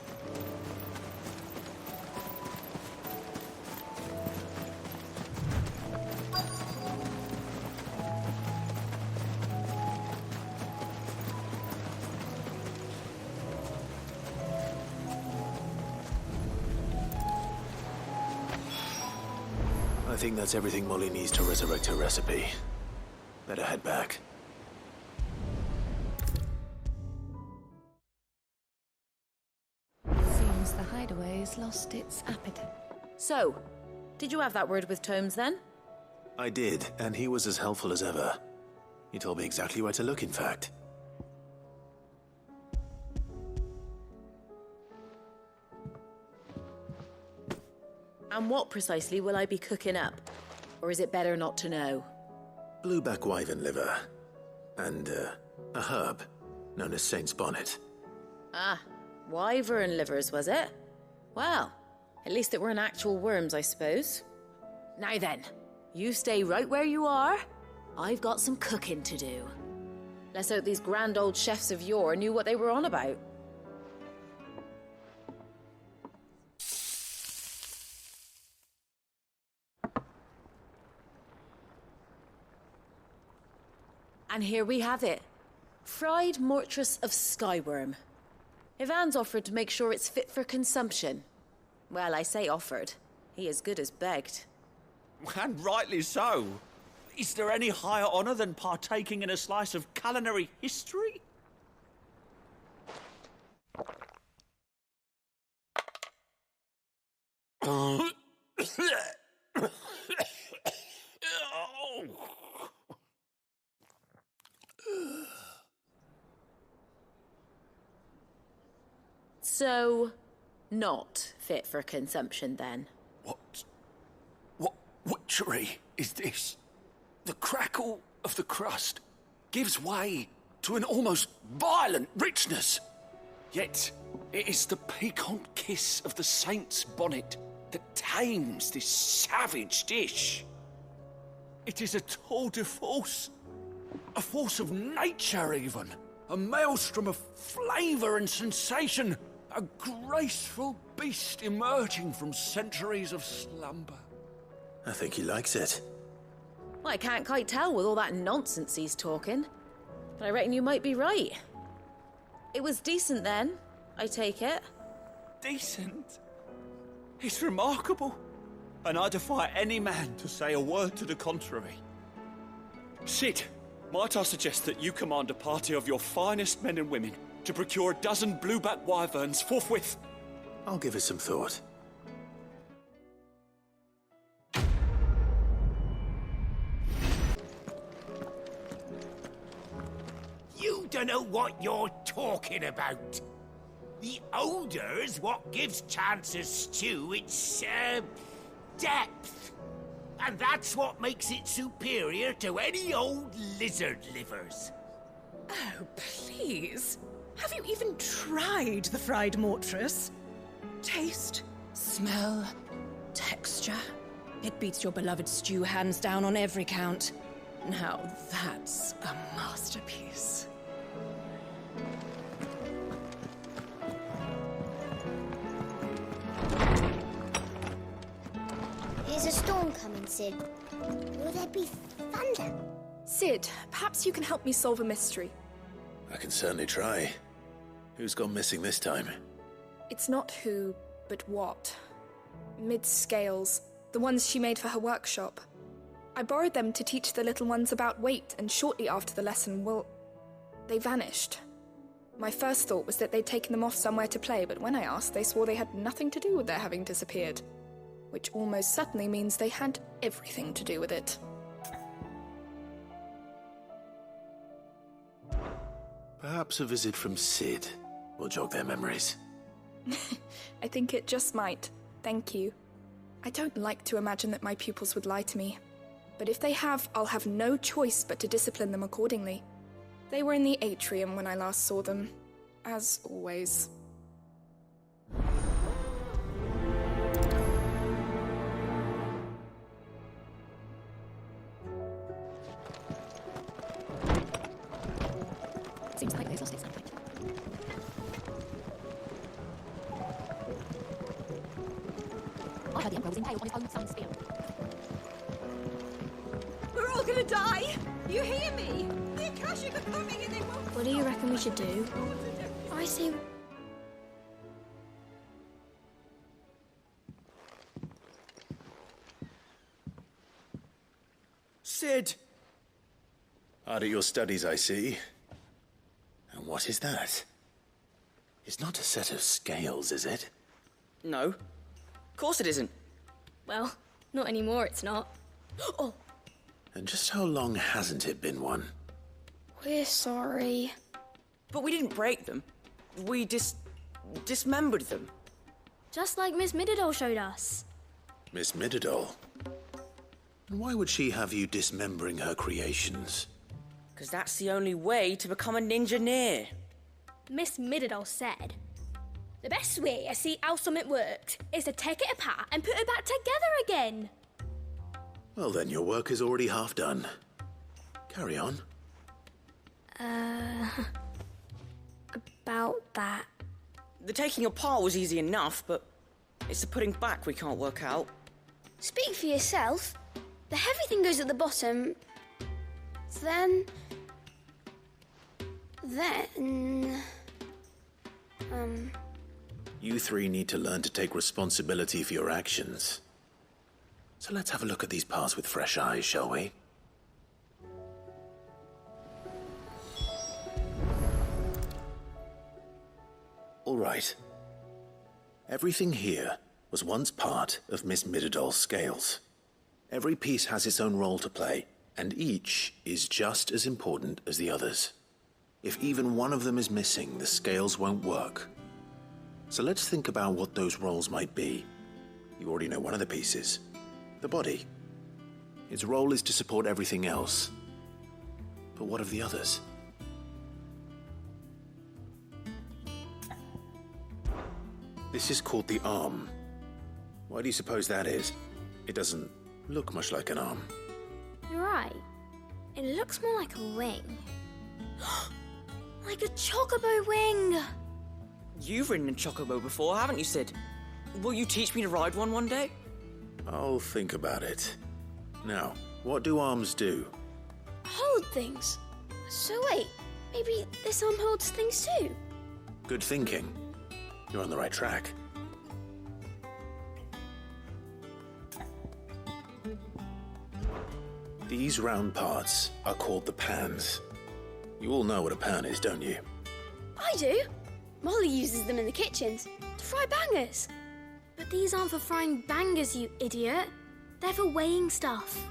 I think that's everything Molly needs to resurrect her recipe. Better head back. Seems the hideaway's lost its appetite. So, did you have that word with Tomes then? I did, and he was as helpful as ever. He told me exactly where to look, in fact. And what precisely will I be cooking up? Or is it better not to know? Blueback wyvern liver. And, a herb known as Saint's Bonnet. Ah, wyvern livers, was it? Well, at least it weren't actual worms, I suppose. Now then, you stay right where you are. I've got some cooking to do. Let's hope these grand old chefs of yore knew what they were on about. And here we have it. Fried mortress of skyworm. Ivan's offered to make sure it's fit for consumption. Well, I say offered. He as good as begged. And rightly so. Is there any higher honor than partaking in a slice of culinary history? So, not fit for consumption then? What witchery is this? The crackle of the crust gives way to an almost violent richness. Yet, it is the piquant kiss of the saint's bonnet that tames this savage dish. It is a tour de force, a force of nature even, a maelstrom of flavour and sensation, a graceful beast emerging from centuries of slumber. I think he likes it. Well, I can't quite tell with all that nonsense he's talking. But I reckon you might be right. It was decent then, I take it. Decent? It's remarkable. And I defy any man to say a word to the contrary. Sid, might I suggest that you command a party of your finest men and women to procure a dozen blueback wyverns forthwith? I'll give it some thought. You don't know what you're talking about. The odor's what gives Chance's stew its, depth. And that's what makes it superior to any old lizard livers. Oh, please. Have you even tried the fried mortress? Taste, smell, texture. It beats your beloved stew hands down on every count. Now that's a masterpiece. There's a storm coming, Sid. Will there be thunder? Sid, perhaps you can help me solve a mystery. I can certainly try. Who's gone missing this time? It's not who, but what. Mid's scales, the ones she made for her workshop. I borrowed them to teach the little ones about weight, and shortly after the lesson, well, they vanished. My first thought was that they'd taken them off somewhere to play, but when I asked, they swore they had nothing to do with their having disappeared. Which almost certainly means they had everything to do with it. Perhaps a visit from Sid will jog their memories. I think it just might. Thank you. I don't like to imagine that my pupils would lie to me. But if they have, I'll have no choice but to discipline them accordingly. They were in the atrium when I last saw them, as always. Seems like they've lost it something. I heard the Emperor was impaled on his own son's spear. We're all gonna die! You hear me? The Akashic are coming and they won't... What do you reckon we should do? I say... Sid! Hard at your studies, I see. And what is that? It's not a set of scales, is it? No. Of course it isn't. Well, not anymore, it's not. Oh! And just how long hasn't it been one? We're sorry. But we didn't break them. We dismembered them. Just like Miss Mididol showed us. Miss Mididol? And why would she have you dismembering her creations? Because that's the only way to become a ninja-neer. Miss Mididol said, the best way to see how something worked is to take it apart and put it back together again. Well then, your work is already half done. Carry on. About that. The taking apart was easy enough, but it's the putting back we can't work out. Speak for yourself. The heavy thing goes at the bottom. Then... You three need to learn to take responsibility for your actions. So let's have a look at these parts with fresh eyes, shall we? All right. Everything here was once part of Miss Mididol's scales. Every piece has its own role to play, and each is just as important as the others. If even one of them is missing, the scales won't work. So let's think about what those roles might be. You already know one of the pieces. The body. Its role is to support everything else. But what of the others? This is called the arm. Why do you suppose that is? It doesn't look much like an arm. You're right. It looks more like a wing. Like a chocobo wing! You've ridden a chocobo before, haven't you, Sid? Will you teach me to ride one day? I'll think about it. Now, what do arms do? Hold things. So wait, maybe this arm holds things too? Good thinking. You're on the right track. These round parts are called the pans. You all know what a pan is, don't you? I do. Molly uses them in the kitchens to fry bangers. But these aren't for frying bangers, you idiot. They're for weighing stuff.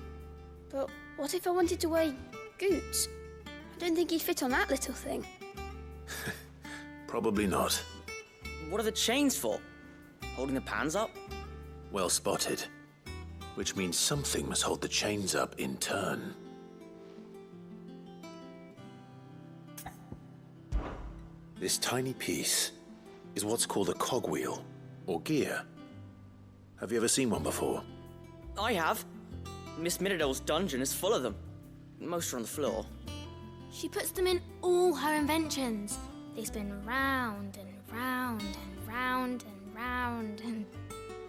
But what if I wanted to weigh Goots? I don't think he'd fit on that little thing. Probably not. What are the chains for? Holding the pans up? Well spotted. Which means something must hold the chains up in turn. This tiny piece is what's called a cogwheel, or gear. Have you ever seen one before? I have. Miss Mididol's dungeon is full of them. Most are on the floor. She puts them in all her inventions. They spin round and round and round and round and...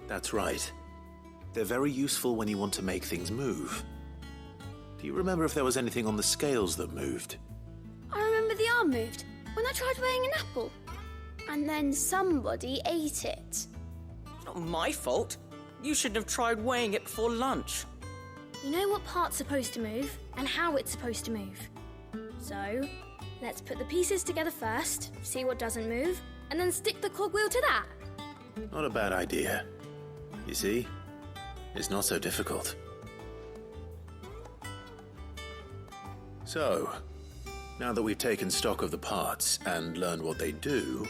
That's right. They're very useful when you want to make things move. Do you remember if there was anything on the scales that moved? I remember the arm moved when I tried weighing an apple. And then somebody ate it. Not my fault. You shouldn't have tried weighing it before lunch. You know what part's supposed to move and how it's supposed to move. So, let's put the pieces together first, see what doesn't move, and then stick the cogwheel to that. Not a bad idea. You see? It's not so difficult. So, now that we've taken stock of the parts and learned what they do,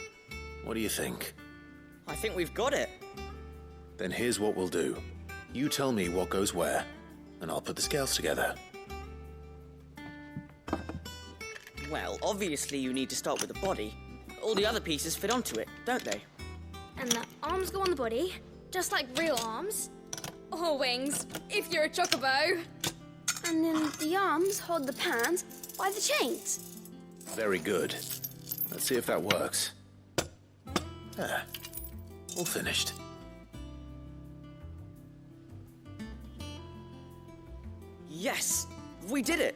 what do you think? I think we've got it. Then here's what we'll do. You tell me what goes where, and I'll put the scales together. Well, obviously you need to start with the body. All the other pieces fit onto it, don't they? And the arms go on the body, just like real arms. Or wings, if you're a chocobo. And then the arms hold the pans by the chains. Very good. Let's see if that works. Ah, all finished. Yes! We did it!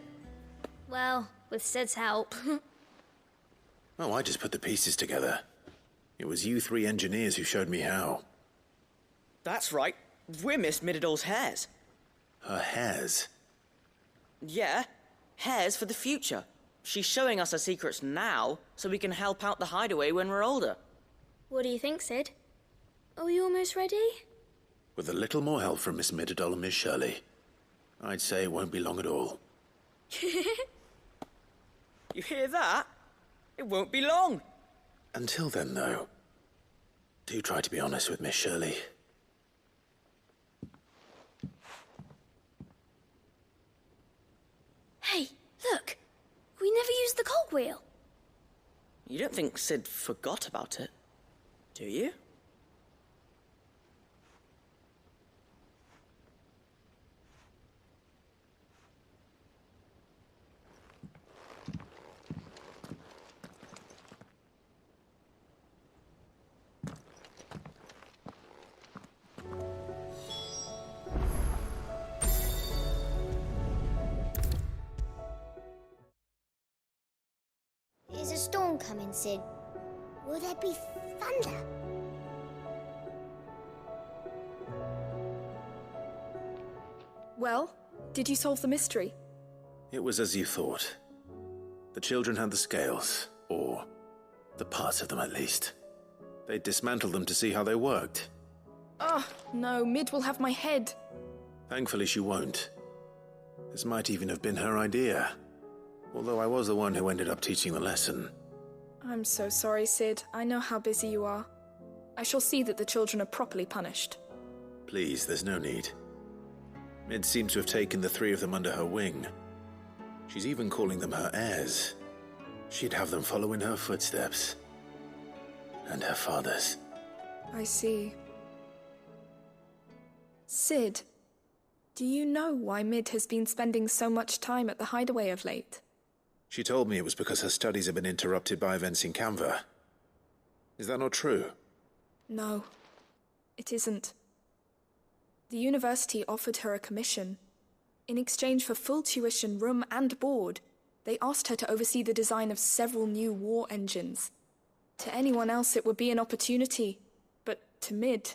Well, with Sid's help. Oh, I just put the pieces together. It was you three engineers who showed me how. That's right. We're Miss Mididol's hairs. Her hairs? Yeah, hairs for the future. She's showing us her secrets now, so we can help out the hideaway when we're older. What do you think, Sid? Are we almost ready? With a little more help from Miss Mididol and Miss Shirley, I'd say it won't be long at all. You hear that? It won't be long. Until then, though, do try to be honest with Miss Shirley. Hey, look! We never used the cogwheel. You don't think Sid forgot about it, do you? Is a storm coming, Sid? Will there be thunder? Well, did you solve the mystery? It was as you thought. The children had the scales, or the parts of them at least. They dismantled them to see how they worked. Ah, no, Mid will have my head. Thankfully she won't. This might even have been her idea. Although I was the one who ended up teaching the lesson. I'm so sorry, Sid. I know how busy you are. I shall see that the children are properly punished. Please, there's no need. Mid seems to have taken the three of them under her wing. She's even calling them her heirs. She'd have them follow in her footsteps. And her father's. I see. Sid, do you know why Mid has been spending so much time at the hideaway of late? She told me it was because her studies have been interrupted by events in Canva. Is that not true? No, it isn't. The university offered her a commission. In exchange for full tuition, room and board, they asked her to oversee the design of several new war engines. To anyone else it would be an opportunity, but to Mid,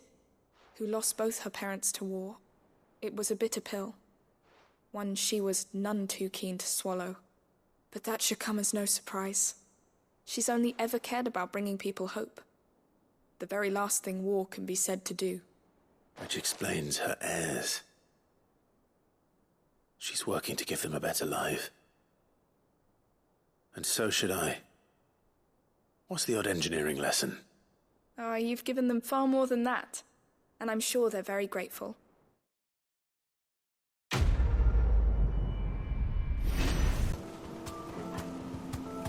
who lost both her parents to war, it was a bitter pill. One she was none too keen to swallow. But that should come as no surprise. She's only ever cared about bringing people hope. The very last thing war can be said to do. Which explains her heirs. She's working to give them a better life. And so should I. What's the odd engineering lesson? Oh, you've given them far more than that. And I'm sure they're very grateful.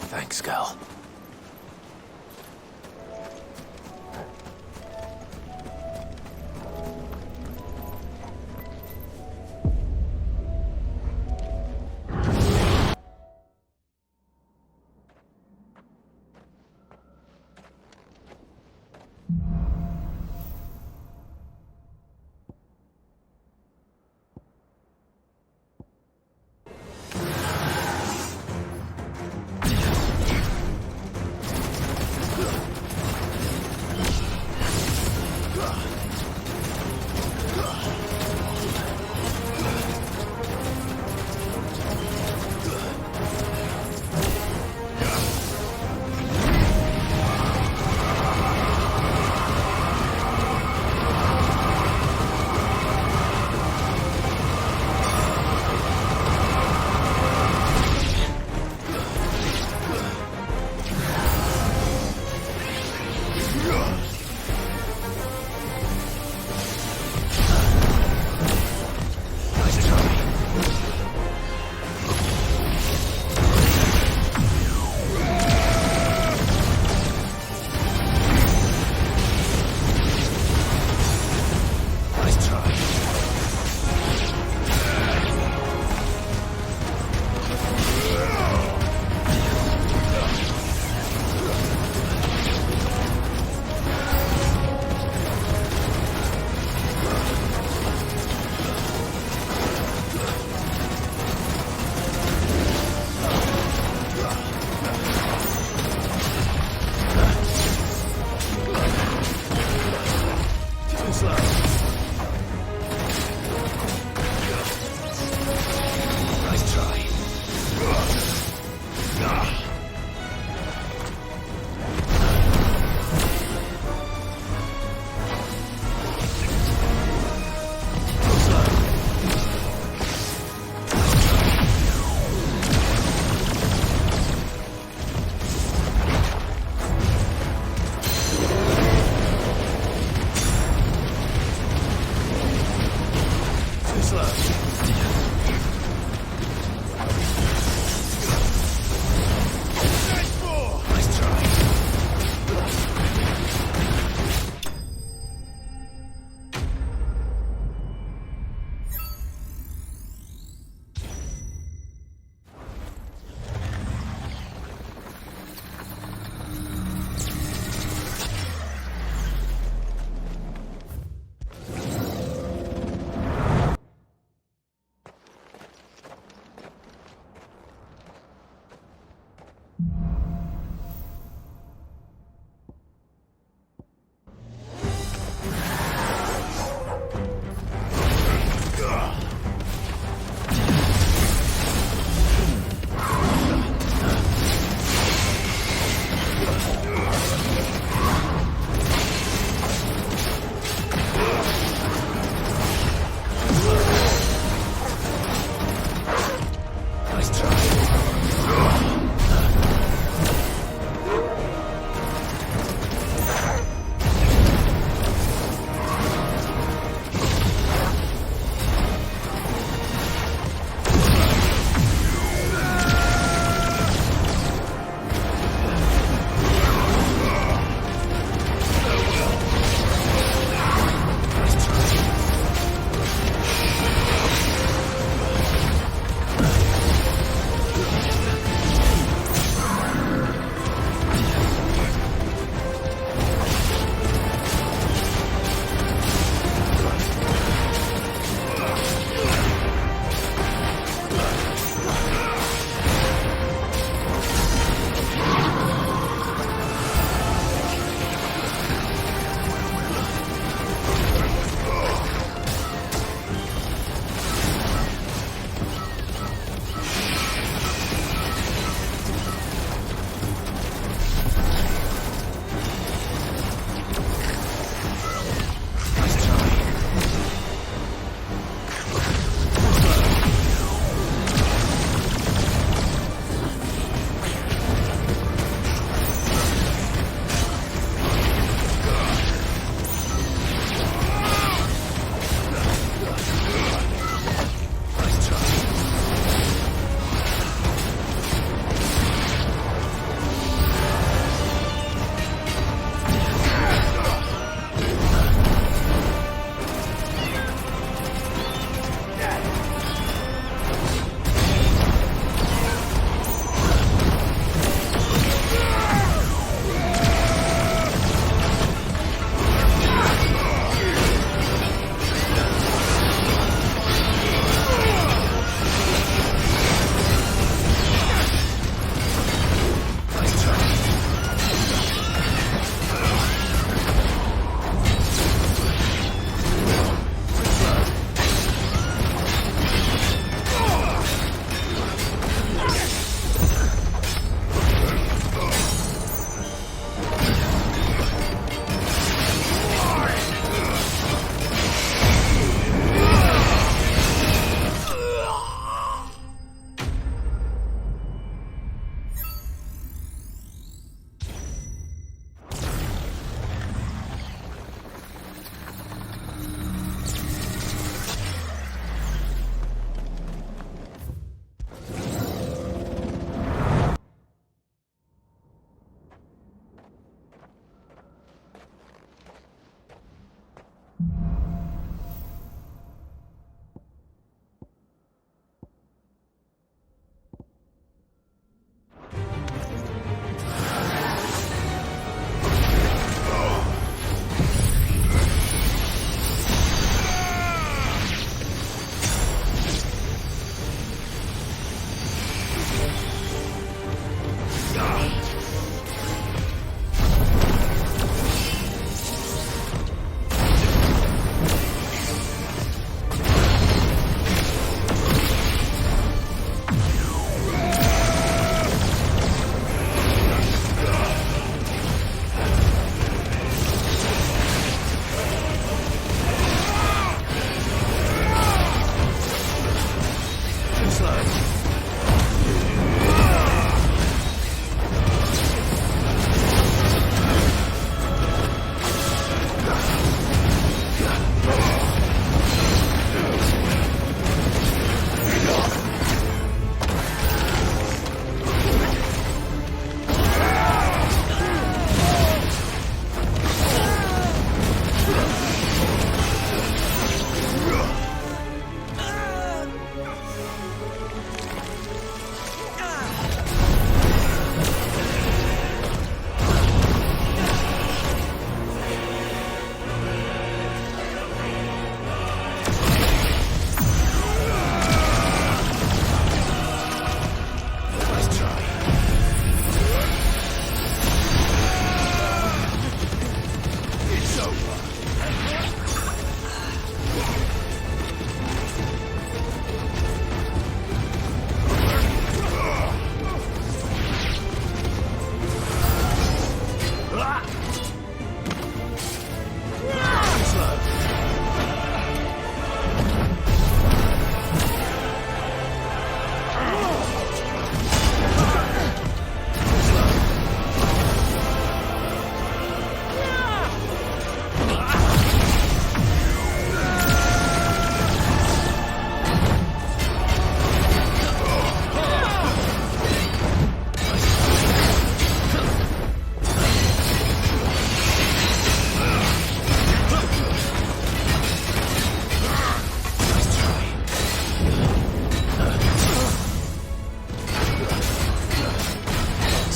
Thanks, Gal.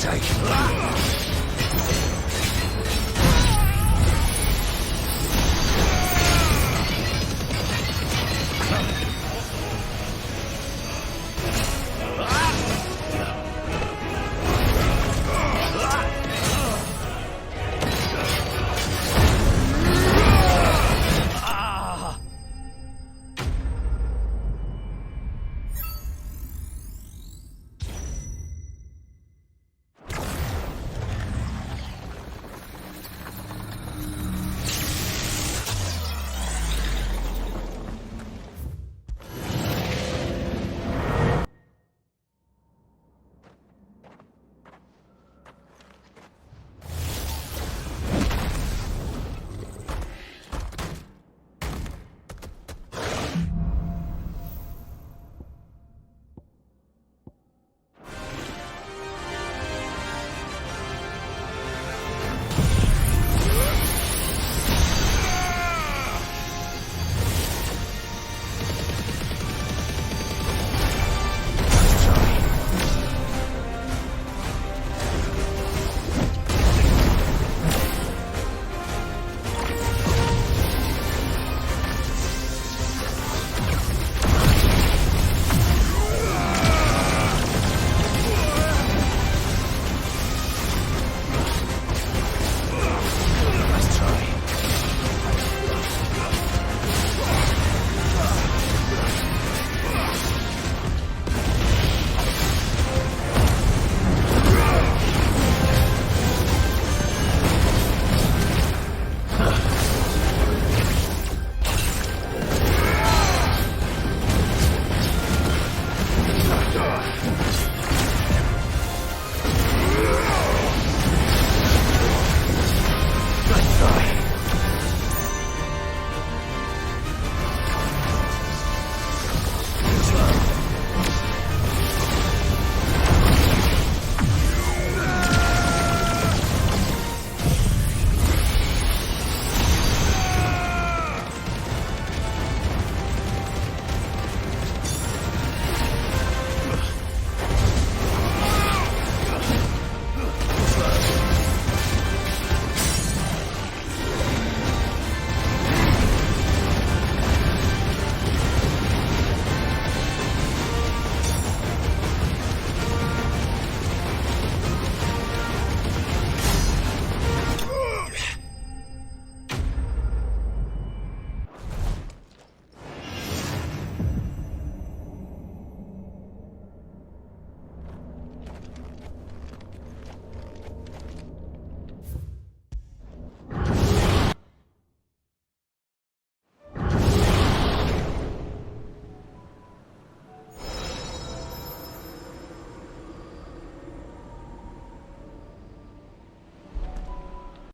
take.